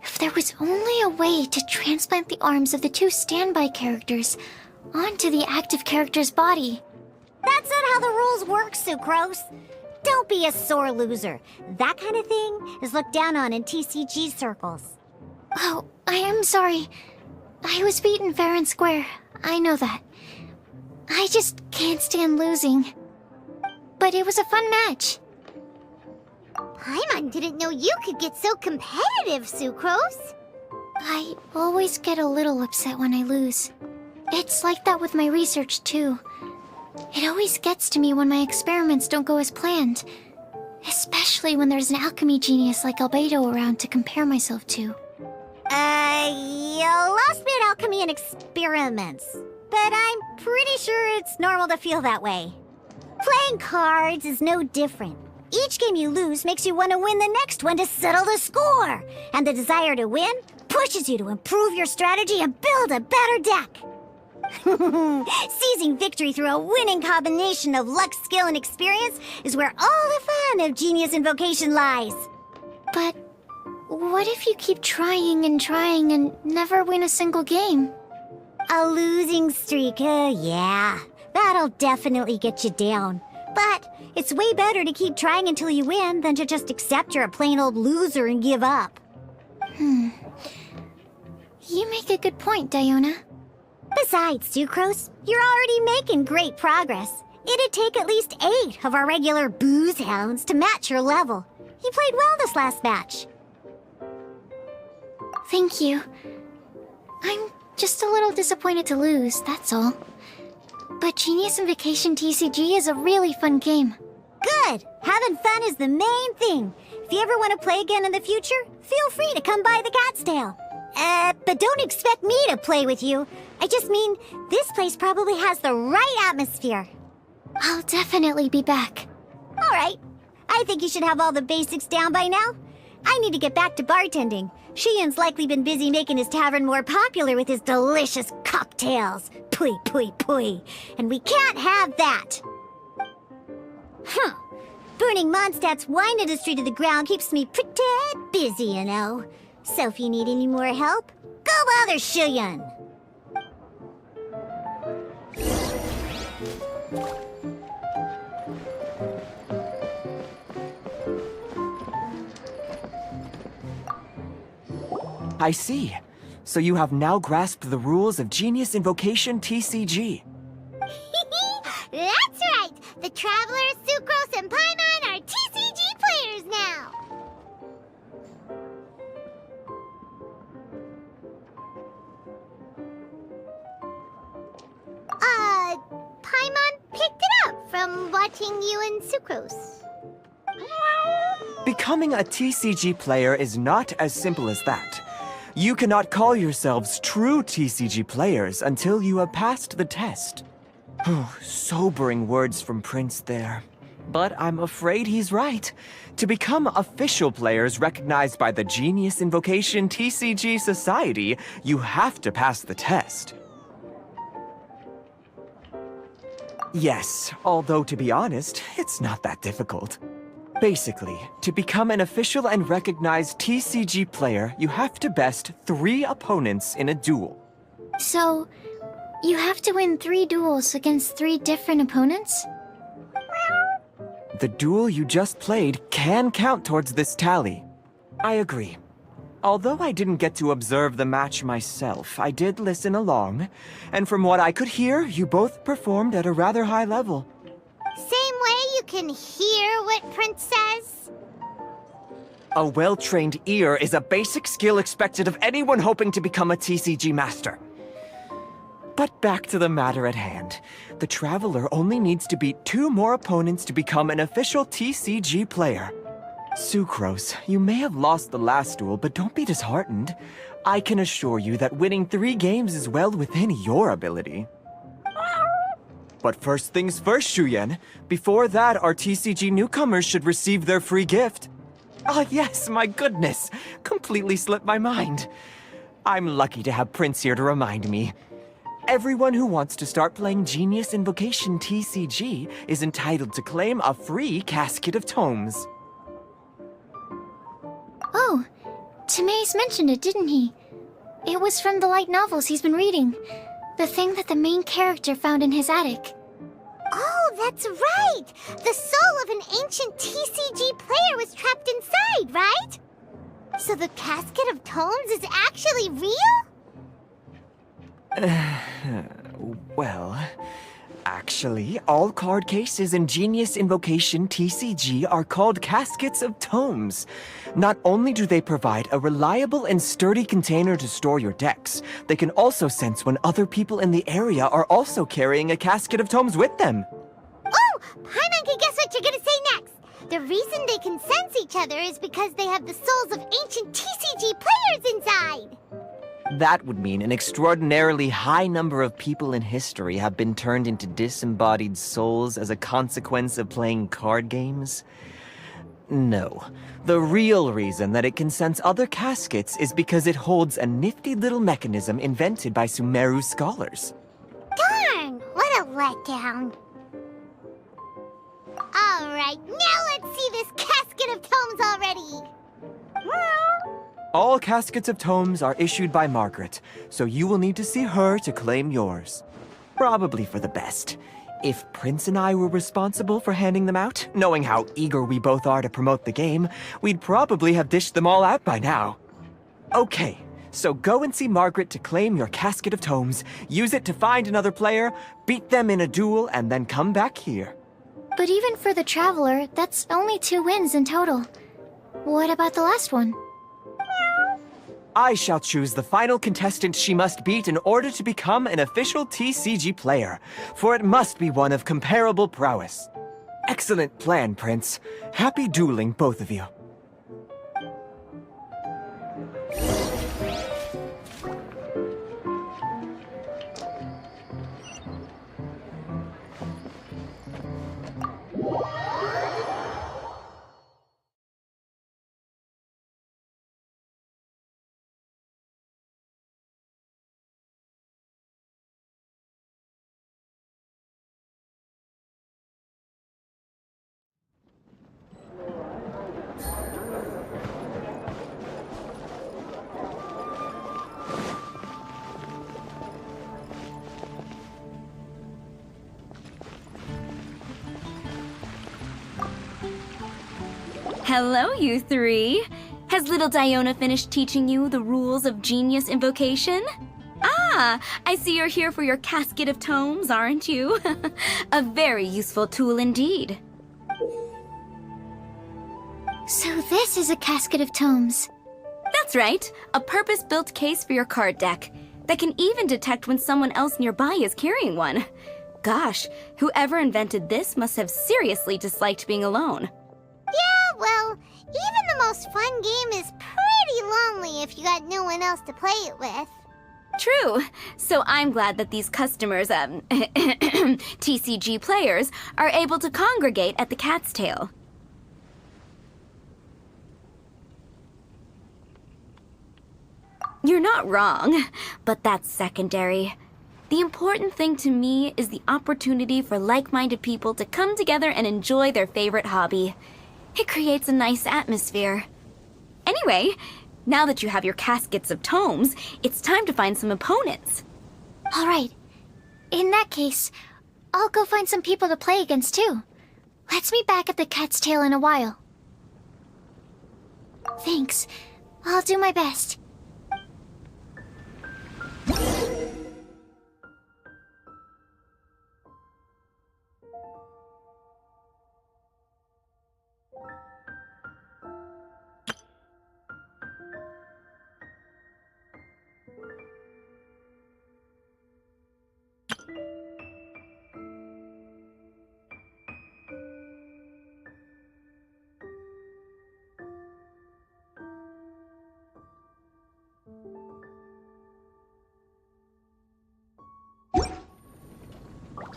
D: If there was only a way to transplant the arms of the two standby characters onto the active character's body.
E: That's not how the rules work, Sucrose. Don't be a sore loser. That kind of thing is looked down on in TCG circles.
D: Oh, I am sorry. I was beaten fair and square. I know that. I just can't stand losing. But it was a fun match.
E: Paimon didn't know you could get so competitive, Sucrose.
D: I always get a little upset when I lose. It's like that with my research, too. It always gets to me when my experiments don't go as planned. Especially when there's an alchemy genius like Albedo around to compare myself to.
E: You lost me at alchemy and experiments. But I'm pretty sure it's normal to feel that way. Playing cards is no different. Each game you lose makes you want to win the next one to settle the score. And the desire to win pushes you to improve your strategy and build a better deck. Seizing victory through a winning combination of luck, skill, and experience is where all the fun of Genius Invocation lies.
D: But what if you keep trying and never win a single game?
E: A losing streak, yeah. That'll definitely get you down. But it's way better to keep trying until you win than to just accept you're a plain old loser and give up.
D: You make a good point, Diona.
E: Besides, Sucrose, you're already making great progress. It'd take at least 8 of our regular booze hounds to match your level. You played well this last match.
D: Thank you. I'm just a little disappointed to lose, that's all. But Genius Invocation TCG is a really fun game.
E: Good! Having fun is the main thing. If you ever want to play again in the future, feel free to come by the Cat's Tail. But don't expect me to play with you. I just mean, this place probably has the right atmosphere.
D: I'll definitely be back.
E: Alright. I think you should have all the basics down by now. I need to get back to bartending. Shiyan's likely been busy making his tavern more popular with his delicious cocktails. Pui, pui, pui. And we can't have that. Burning Mondstadt's wine industry to the ground keeps me pretty busy, you know. So if you need any more help, go bother Shiyan.
F: I see. So you have now grasped the rules of Genius Invocation TCG.
E: That's right! The Travelers, Sucrose, and Paimon are TCG players now! Paimon picked it up from watching you and Sucrose.
F: Becoming a TCG player is not as simple as that. You cannot call yourselves true TCG players until you have passed the test. Sobering words from Prince there. But I'm afraid he's right. To become official players recognized by the Genius Invocation TCG Society, you have to pass the test. Yes, although to be honest, it's not that difficult. Basically, to become an official and recognized TCG player, you have to best 3 opponents in a duel.
D: So, you have to win 3 duels against 3 different opponents?
F: The duel you just played can count towards this tally. I agree. Although I didn't get to observe the match myself, I did listen along, and from what I could hear, you both performed at a rather high level.
E: Same way you can hear what Prince says?
F: A well-trained ear is a basic skill expected of anyone hoping to become a TCG master. But back to the matter at hand. The Traveler only needs to beat 2 more opponents to become an official TCG player. Sucrose, you may have lost the last duel, but don't be disheartened. I can assure you that winning 3 games is well within your ability. But first things first, Shuyen. Before that, our TCG newcomers should receive their free gift. Ah, yes, my goodness. Completely slipped my mind. I'm lucky to have Prince here to remind me. Everyone who wants to start playing Genius Invocation TCG is entitled to claim a free casket of tomes.
D: Oh, Timaeus mentioned it, didn't he? It was from the light novels he's been reading. The thing that the main character found in his attic.
E: Oh, that's right! The soul of an ancient TCG player was trapped inside, right? So the casket of tomes is actually real?
F: Well, actually, all card cases in Genius Invocation TCG are called caskets of tomes. Not only do they provide a reliable and sturdy container to store your decks, they can also sense when other people in the area are also carrying a casket of tomes with them.
E: Oh! Paimon can guess what you're gonna say next! The reason they can sense each other is because they have the souls of ancient TCG players inside!
F: That would mean an extraordinarily high number of people in history have been turned into disembodied souls as a consequence of playing card games. No. The real reason that it can sense other caskets is because it holds a nifty little mechanism invented by Sumeru scholars.
E: Darn! What a letdown. Alright, now let's see this casket of tomes already!
F: All caskets of tomes are issued by Margaret, so you will need to see her to claim yours. Probably for the best. If Prince and I were responsible for handing them out, knowing how eager we both are to promote the game, we'd probably have dished them all out by now. Okay, so go and see Margaret to claim your casket of tomes, use it to find another player, beat them in a duel, and then come back here.
D: But even for the Traveler, that's only 2 wins in total. What about the last one?
F: I shall choose the final contestant she must beat in order to become an official TCG player, for it must be one of comparable prowess. Excellent plan, Prince. Happy dueling, both of you.
A: Hello, you 3. Has little Diona finished teaching you the rules of Genius Invocation? Ah, I see you're here for your casket of tomes, aren't you? A very useful tool indeed.
D: So this is a casket of tomes.
A: That's right, a purpose-built case for your card deck that can even detect when someone else nearby is carrying one. Gosh, whoever invented this must have seriously disliked being alone.
E: Yeah, well, even the most fun game is pretty lonely if you got no one else to play it with.
A: True. So I'm glad that these customers, TCG players, are able to congregate at the Cat's Tail. You're not wrong, but that's secondary. The important thing to me is the opportunity for like-minded people to come together and enjoy their favorite hobby. It creates a nice atmosphere. Anyway, now that you have your caskets of tomes, it's time to find some opponents.
D: All right. In that case, I'll go find some people to play against too. Let's meet back at the Cat's Tail in a while. Thanks. I'll do my best.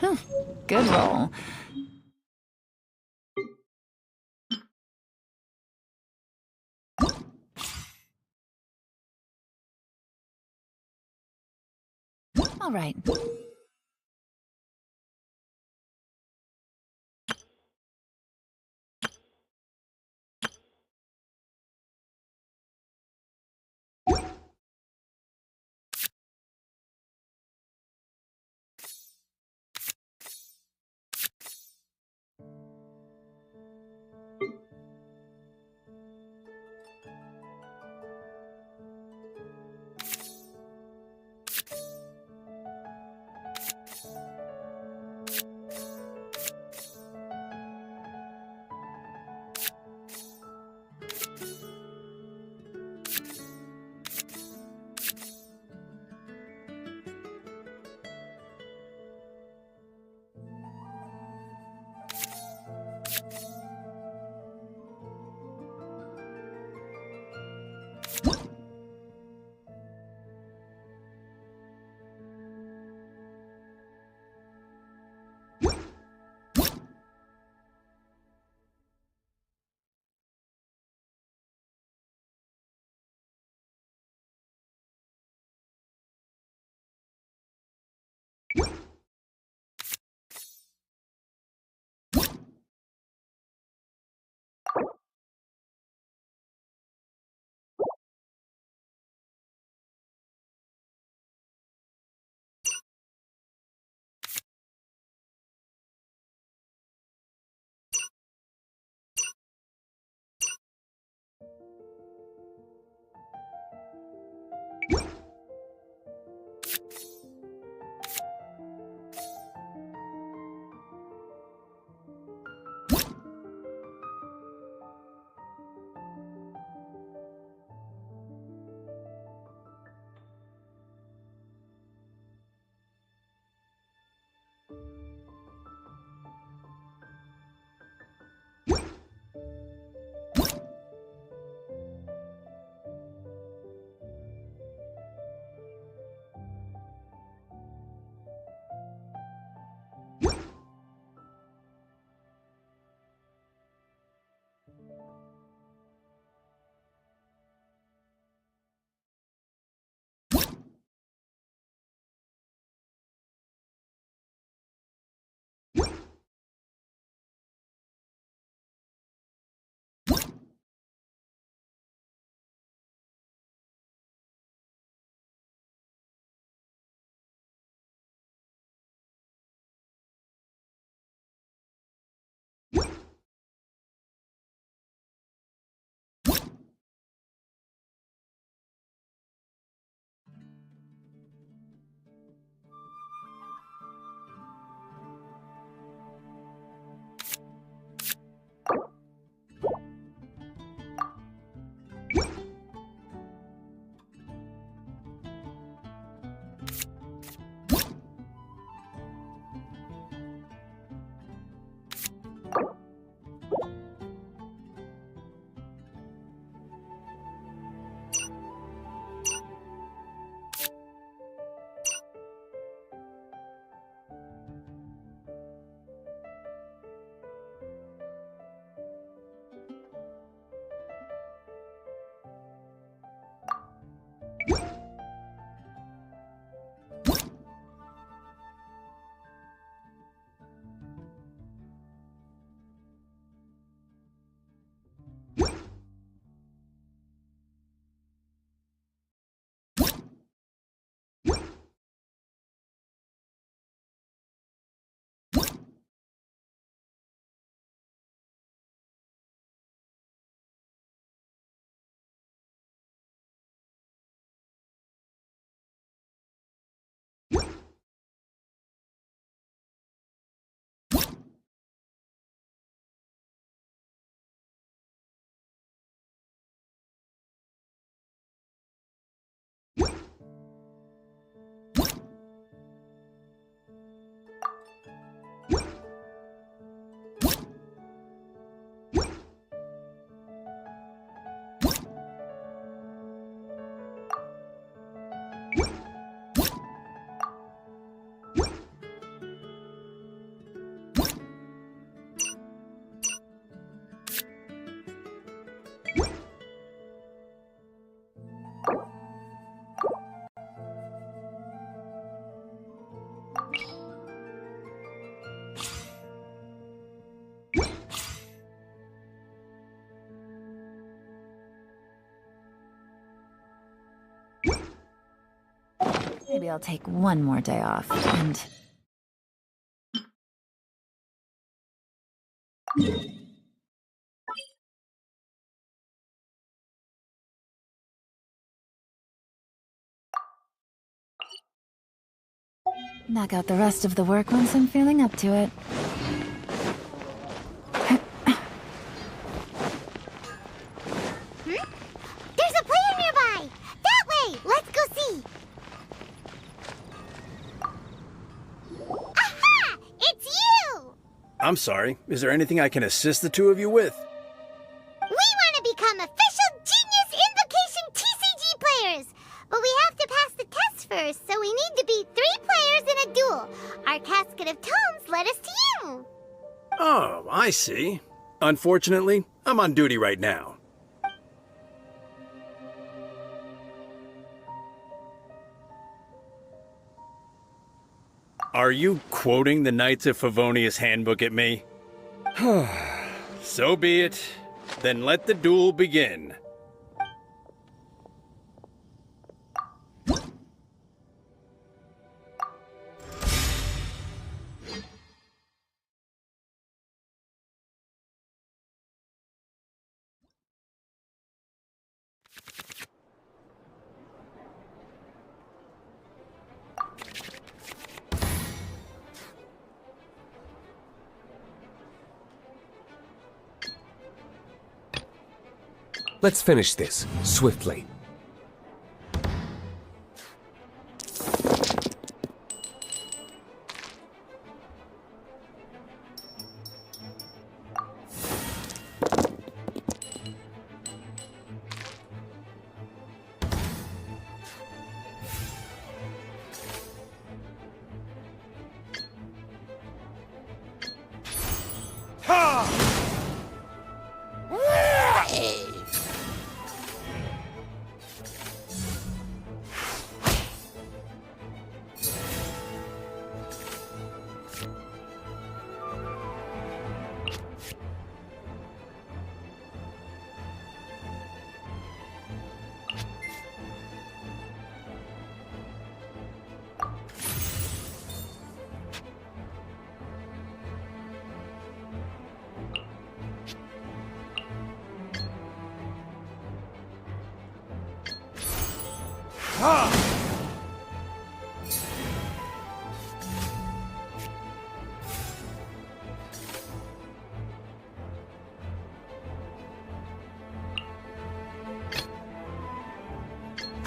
H: Good roll. All right. Maybe I'll take one more day off and... knock out the rest of the work once I'm feeling up to it.
E: There's a player nearby! That way! Let's go see! Aha! It's you!
I: I'm sorry. Is there anything I can assist the two of you with?
E: We want to become official Genius Invocation TCG players! But we have to pass the test first, so we need to beat 3 players in a duel. Our Casket of Tomes led us to you.
I: Oh, I see. Unfortunately, I'm on duty right now. Are you quoting the Knights of Favonius handbook at me? So be it. Then let the duel begin.
G: Let's finish this, swiftly.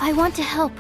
D: I want to help.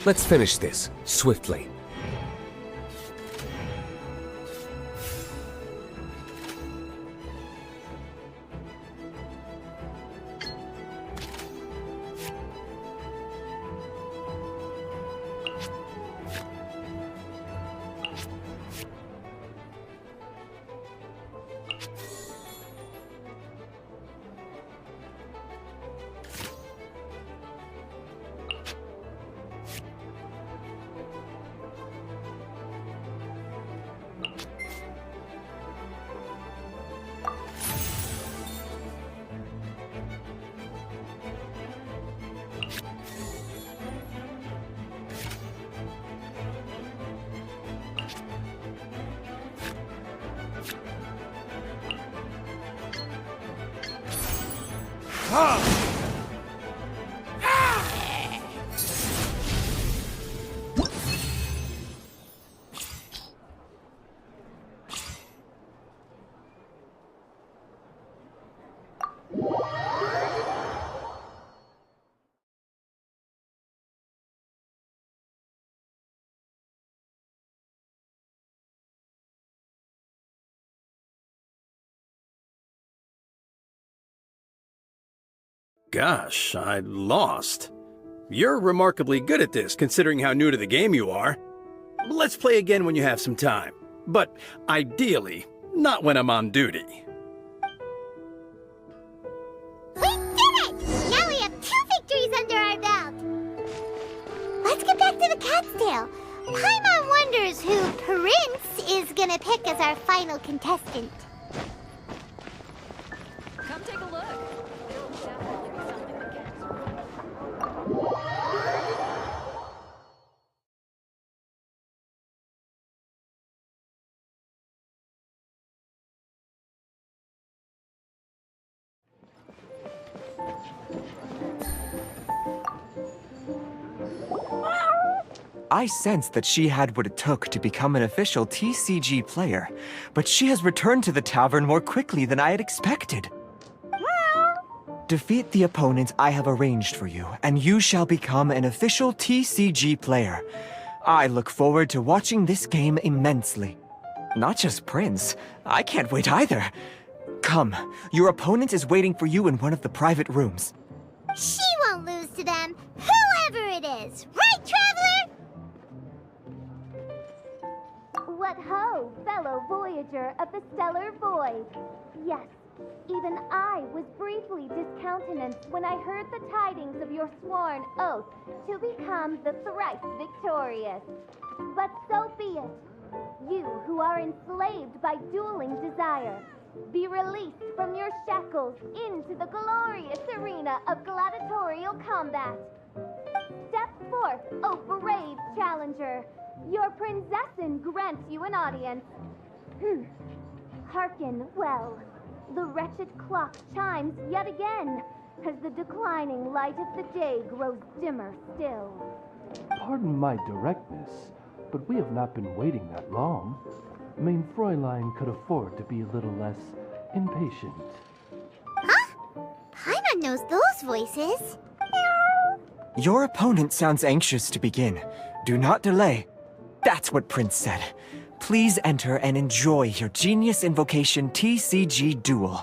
G: Let's finish this, swiftly.
I: Gosh, I lost. You're remarkably good at this, considering how new to the game you are. Let's play again when you have some time. But ideally, not when I'm on duty.
E: We did it! Now we have 2 victories under our belt. Let's get back to the cat's tail. Paimon wonders who Prince is gonna pick as our final contestant.
H: Come take a look.
F: I sensed that she had what it took to become an official TCG player, but she has returned to the tavern more quickly than I had expected. Defeat the opponents I have arranged for you, and you shall become an official TCG player. I look forward to watching this game immensely. Not just Prince, I can't wait either. Come, your opponent is waiting for you in one of the private rooms.
E: She won't lose to them, whoever it is. Right, Traveler?
J: What ho, fellow voyager of the stellar void. Yes, even I was briefly discountenanced when I heard the tidings of your sworn oath to become the thrice victorious. But so be it. You who are enslaved by dueling desire, be released from your shackles into the glorious arena of gladiatorial combat. Step forth, O brave challenger. Your princessin grants you an audience. Hearken well. The wretched clock chimes yet again, as the declining light of the day grows dimmer still.
K: Pardon my directness, but we have not been waiting that long. Mein Fräulein could afford to be a little less impatient.
E: Huh? Paimon knows those voices.
F: Your opponent sounds anxious to begin. Do not delay. That's what Prince said. Please enter and enjoy your Genius Invocation TCG duel.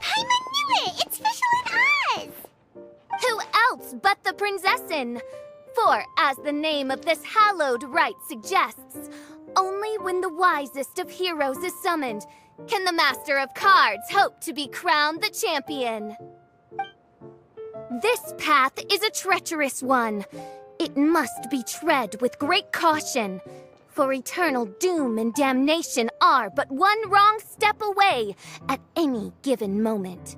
E: Paimon knew it! It's Fischl and Oz!
J: Who else but the princessin? For, as the name of this hallowed rite suggests, only when the wisest of heroes is summoned can the master of cards hope to be crowned the champion. This path is a treacherous one. It must be tread with great caution, for eternal doom and damnation are but one wrong step away at any given moment.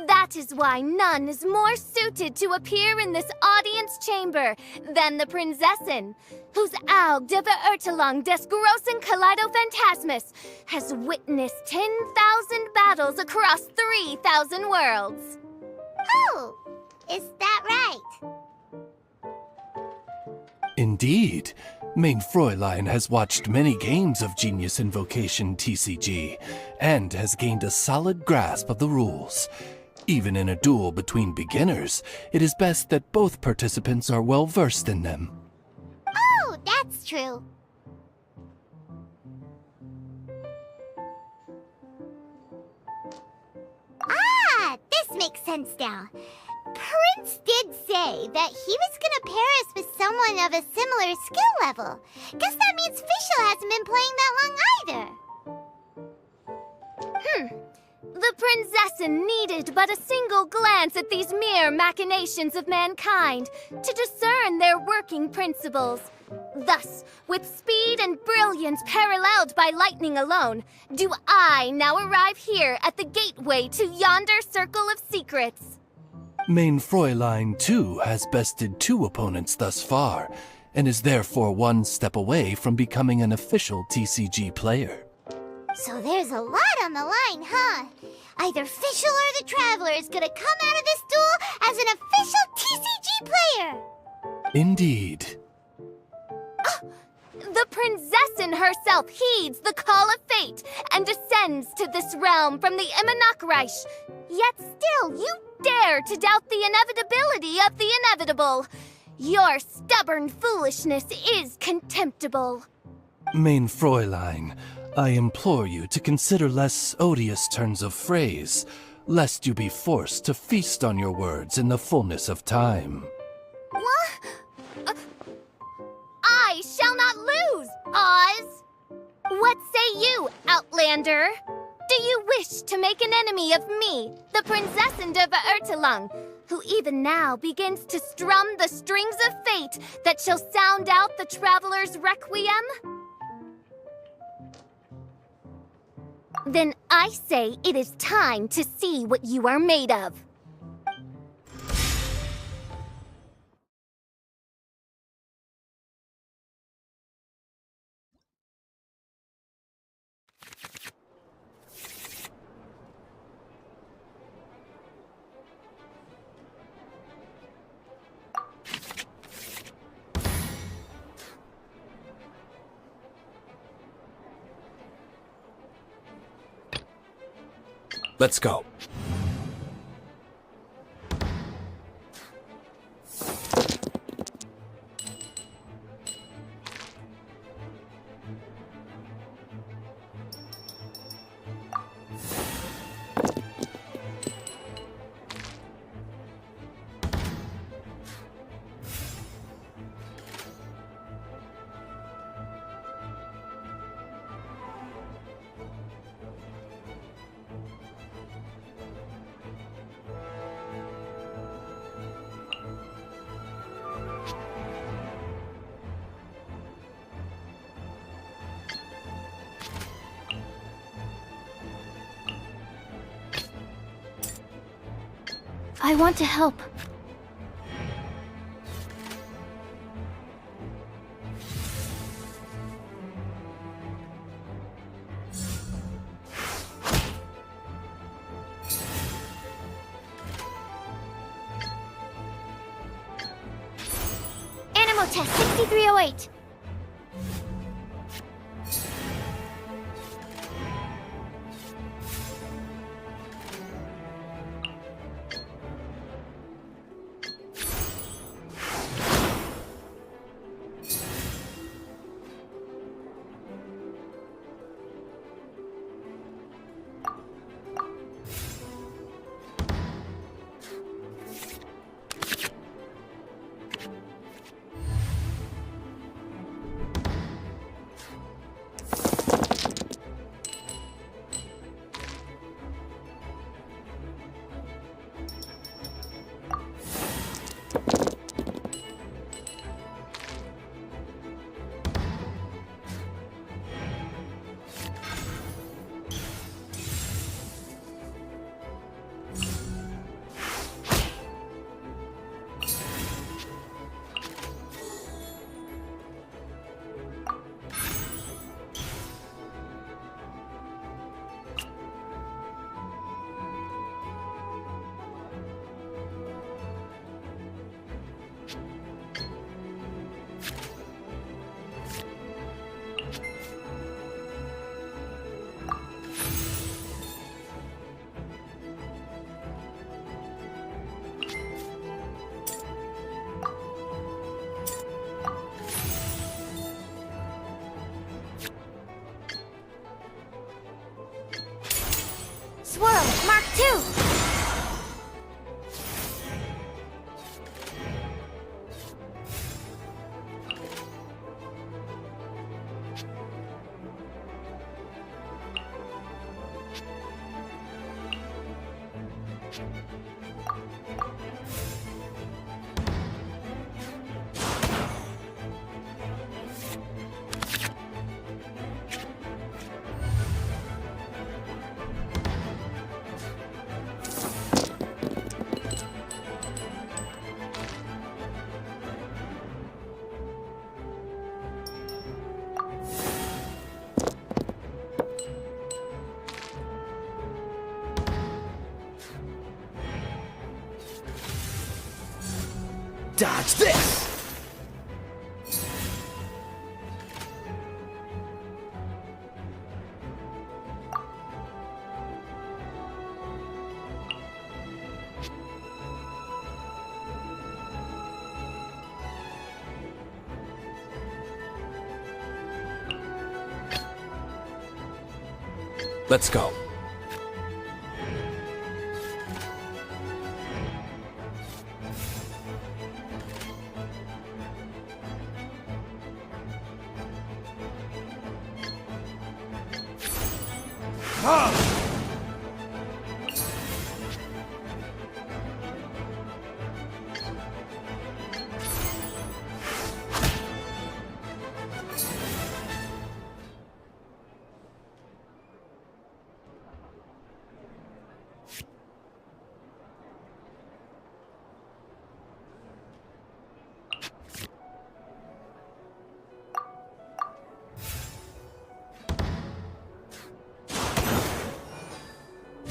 J: That is why none is more suited to appear in this audience chamber than the princessin, whose Aug de Verurtelung des großen Kaleido-Phantasmus has witnessed 10,000 battles across 3,000 worlds.
E: Oh, is that right?
K: Indeed. Mein Fräulein has watched many games of Genius Invocation TCG, and has gained a solid grasp of the rules. Even in a duel between beginners, it is best that both participants are well versed in them.
E: Oh, that's true. Ah, this makes sense now. Prince did say that he was gonna pair us with someone of a similar skill level. Guess that means Fischl hasn't been playing that long either.
J: The princessin needed but a single glance at these mere machinations of mankind to discern their working principles. Thus, with speed and brilliance paralleled by lightning alone, do I now arrive here at the gateway to yonder circle of secrets.
K: Main Fräulein, too, has bested 2 opponents thus far, and is therefore 1 step away from becoming an official TCG player.
E: So there's a lot on the line, huh? Either Fischl or the Traveler is gonna come out of this duel as an official TCG player!
K: Indeed.
J: The prinzessin herself heeds the call of fate and descends to this realm from the Immanakreich. Yet still, you dare to doubt the inevitability of the inevitable. Your stubborn foolishness is contemptible.
K: Main Fräulein, I implore you to consider less odious turns of phrase, lest you be forced to feast on your words in the fullness of time.
J: What? I shall not lose, Oz! What say you, Outlander? Do you wish to make an enemy of me, the Prinzessin de Verurtelung, who even now begins to strum the strings of fate that shall sound out the Traveler's Requiem? Then I say it is time to see what you are made of.
K: Let's go.
D: I want to help.
E: Animal test 6308.
J: Swirl, Mark 2!
B: Dodge this!
K: Let's go.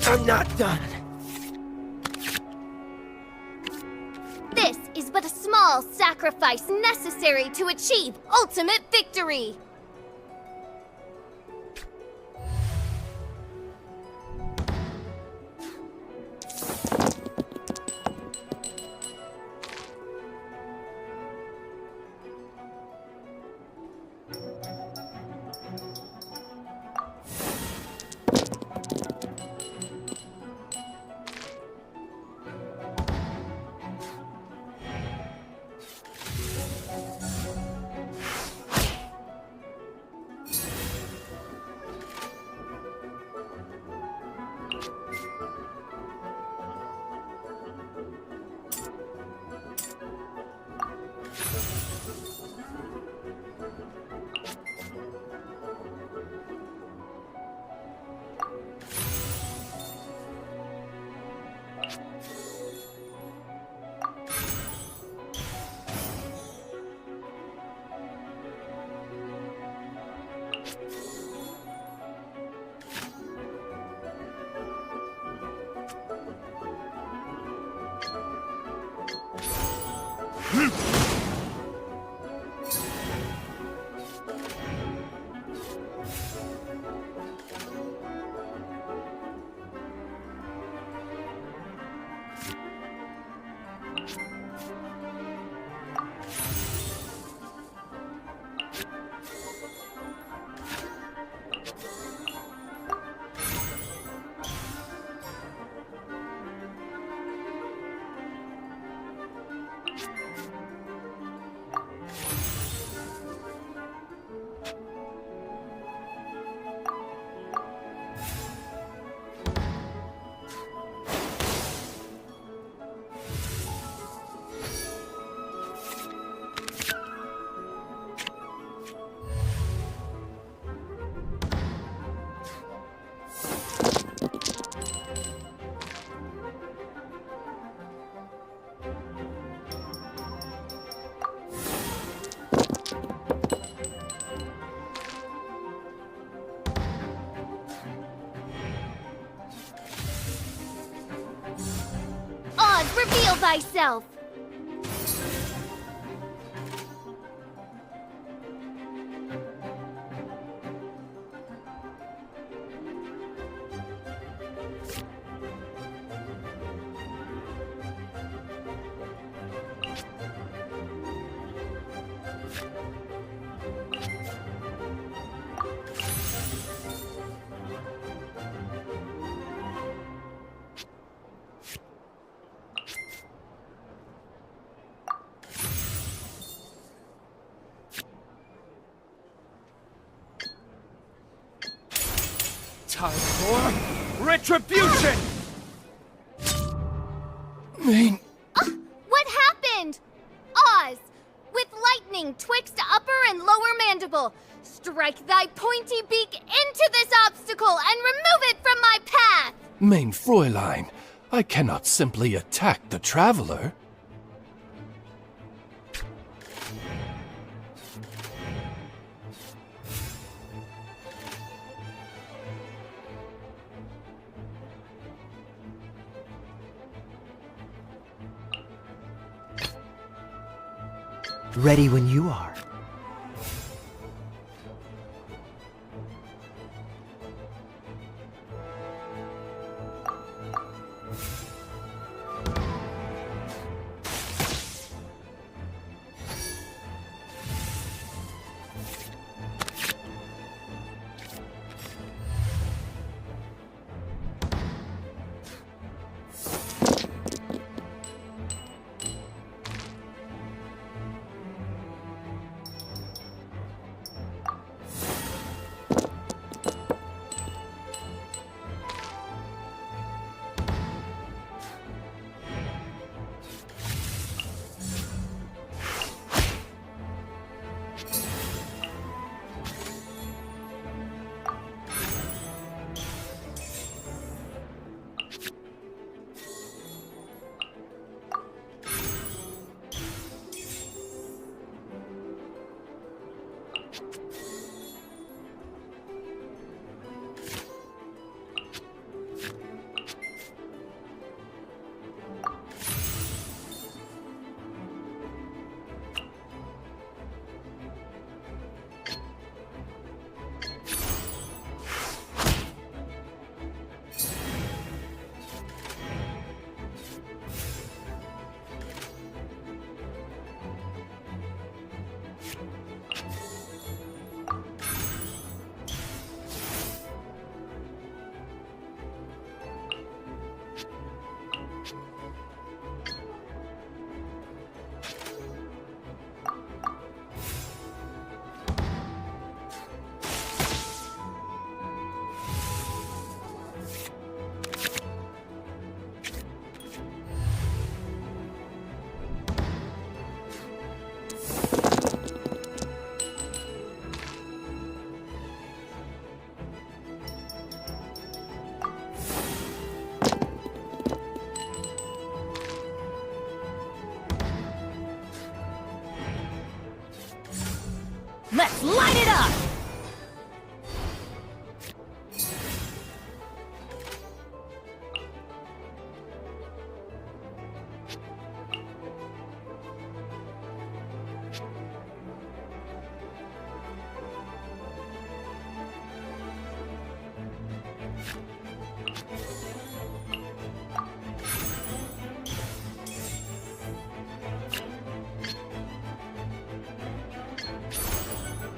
F: I'm not done.
J: This is but a small sacrifice necessary to achieve ultimate victory. Reveal thyself!
C: Time for retribution!
J: What happened? Oz! With lightning twixt upper and lower mandible, strike thy pointy beak into this obstacle and remove it from my path!
K: Mein Fräulein, I cannot simply attack the traveler.
B: Ready when you are.
A: Let's light it up!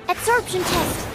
D: Absorption test.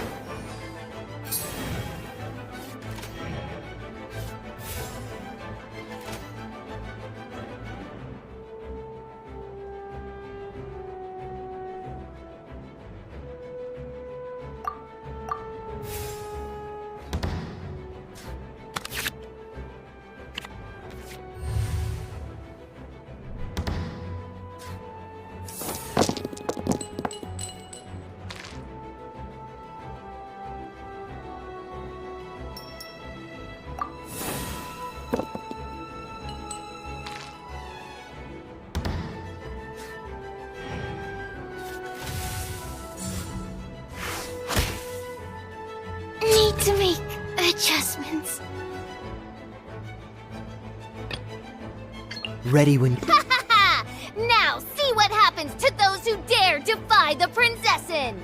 D: Need to make adjustments.
B: Ready when...
J: Now see what happens to those who dare defy the Princessin!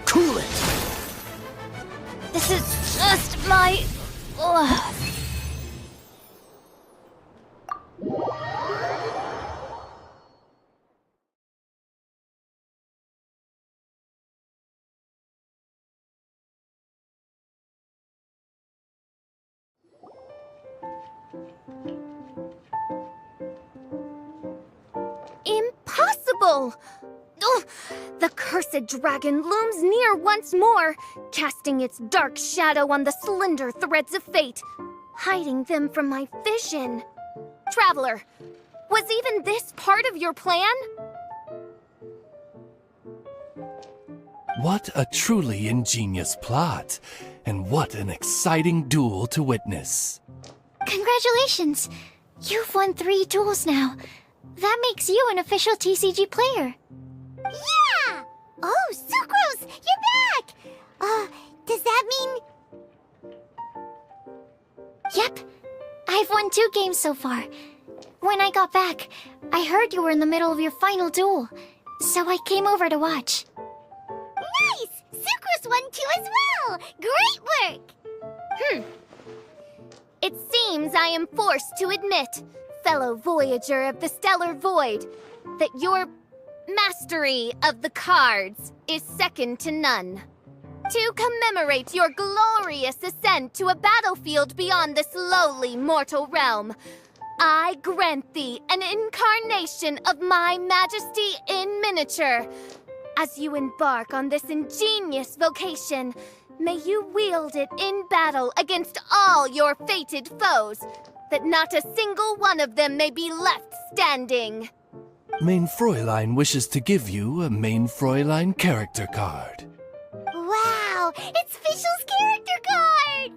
B: Cool it!
J: This is just my... Impossible! Ugh! The cursed dragon looms near once more, casting its dark shadow on the slender threads of fate, hiding them from my vision. Traveler, was even this part of your plan?
K: What a truly ingenious plot, and what an exciting duel to witness.
D: Congratulations! You've won 3 duels now. That makes you an official TCG player.
E: Yeah! Oh, Sucrose, you're back! Does that mean...
D: Yep. I've won 2 games so far. When I got back, I heard you were in the middle of your final duel, so I came over to watch.
E: Nice! Sucrose won too as well! Great work!
J: It seems I am forced to admit, fellow voyager of the stellar void, that your mastery of the cards is second to none. To commemorate your glorious ascent to a battlefield beyond this lowly mortal realm, I grant thee an incarnation of my majesty in miniature. As you embark on this ingenious vocation, may you wield it in battle against all your fated foes, that not a single one of them may be left standing.
K: Main Fräulein wishes to give you a Main Fräulein character card.
E: Wow! It's Fischl's character card!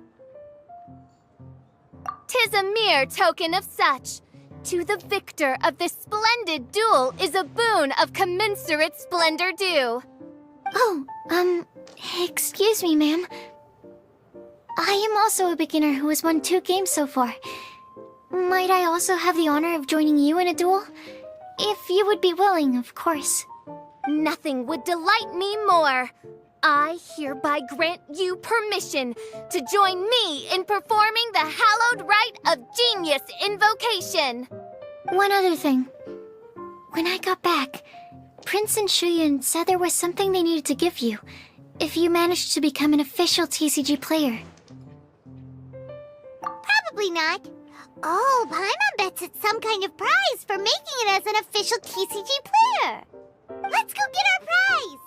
J: 'Tis a mere token of such. To the victor of this splendid duel is a boon of commensurate splendor due.
D: Oh, excuse me, ma'am. I am also a beginner who has won 2 games so far. Might I also have the honor of joining you in a duel? If you would be willing, of course.
J: Nothing would delight me more. I hereby grant you permission to join me in performing the hallowed rite of genius invocation.
D: One other thing. When I got back, Prince and Shuyan said there was something they needed to give you if you managed to become an official TCG player.
E: Probably not. Oh, Paimon bets it's some kind of prize for making it as an official TCG player. Let's go get our prize!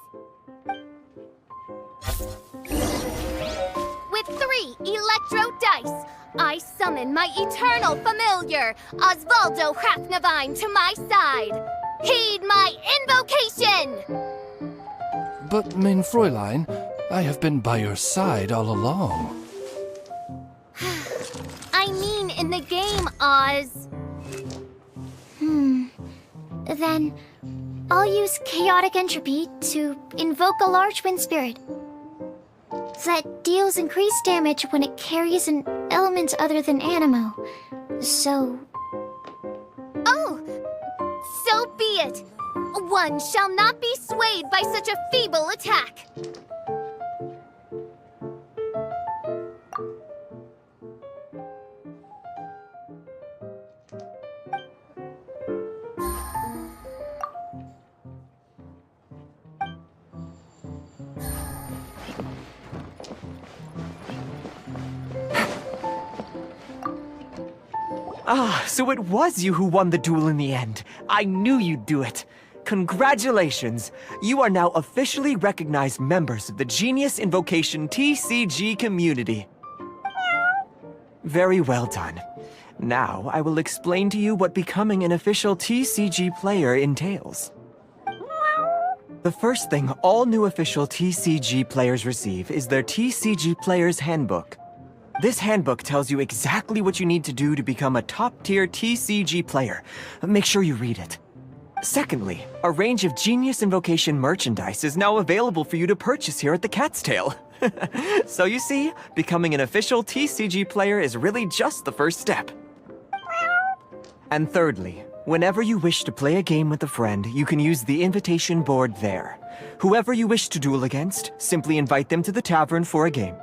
J: With 3 electro dice, I summon my eternal familiar, Osvaldo Hrafnavine, to my side. Heed my invocation!
K: But, Main Fräulein, I have been by your side all along.
J: I mean in the game, Oz.
D: Then, I'll use Chaotic Entropy to invoke a large wind spirit that deals increased damage when it carries an element other than Animo. So...
J: Oh, so be it. One shall not be swayed by such a feeble attack.
F: Ah, so it was you who won the duel in the end. I knew you'd do it. Congratulations! You are now officially recognized members of the Genius Invocation TCG community. Very well done. Now, I will explain to you what becoming an official TCG player entails. The first thing all new official TCG players receive is their TCG Player's Handbook. This handbook tells you exactly what you need to do to become a top-tier TCG player. Make sure you read it. Secondly, a range of Genius Invocation merchandise is now available for you to purchase here at the Cat's Tail. So you see, becoming an official TCG player is really just the first step. And thirdly, whenever you wish to play a game with a friend, you can use the invitation board there. Whoever you wish to duel against, simply invite them to the tavern for a game.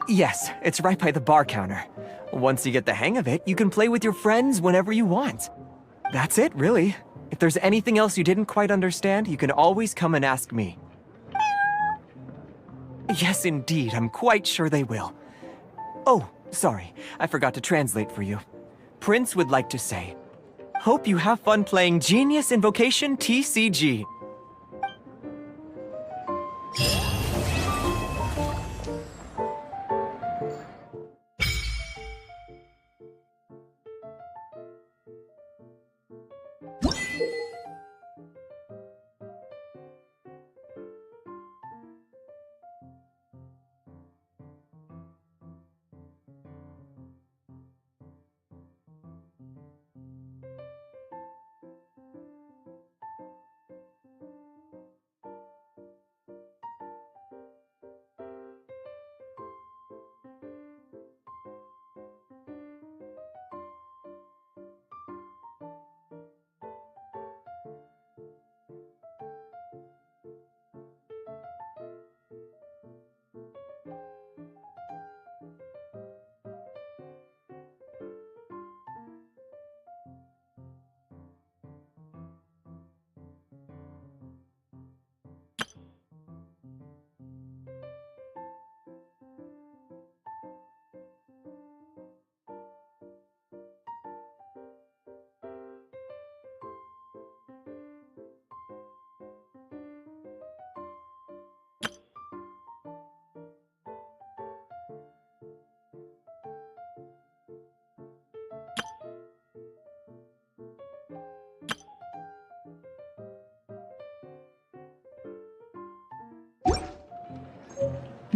F: Yes, it's right by the bar counter. Once you get the hang of it, you can play with your friends whenever you want. That's it, really. If there's anything else you didn't quite understand, you can always come and ask me. Yes, indeed, I'm quite sure they will. Oh, sorry, I forgot to translate for you. Prince would like to say, hope you have fun playing Genius Invocation TCG.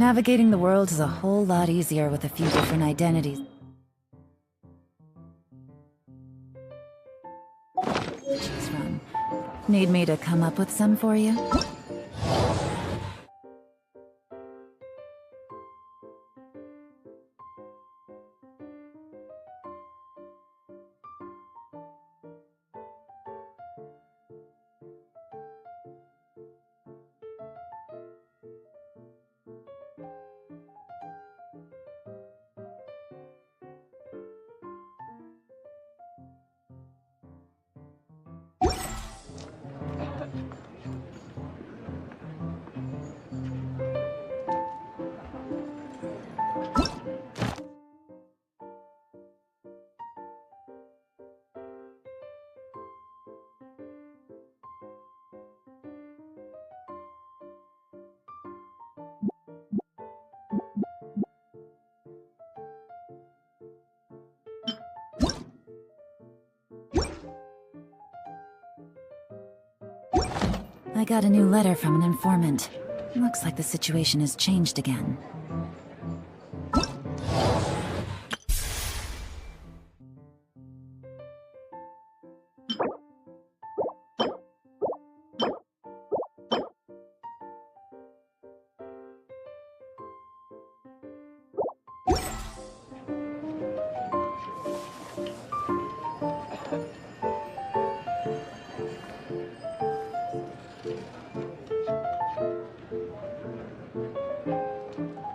H: Navigating the world is a whole lot easier with a few different identities. Choose from. Need me to come up with some for you? I got a new letter from an informant. Looks like the situation has changed again.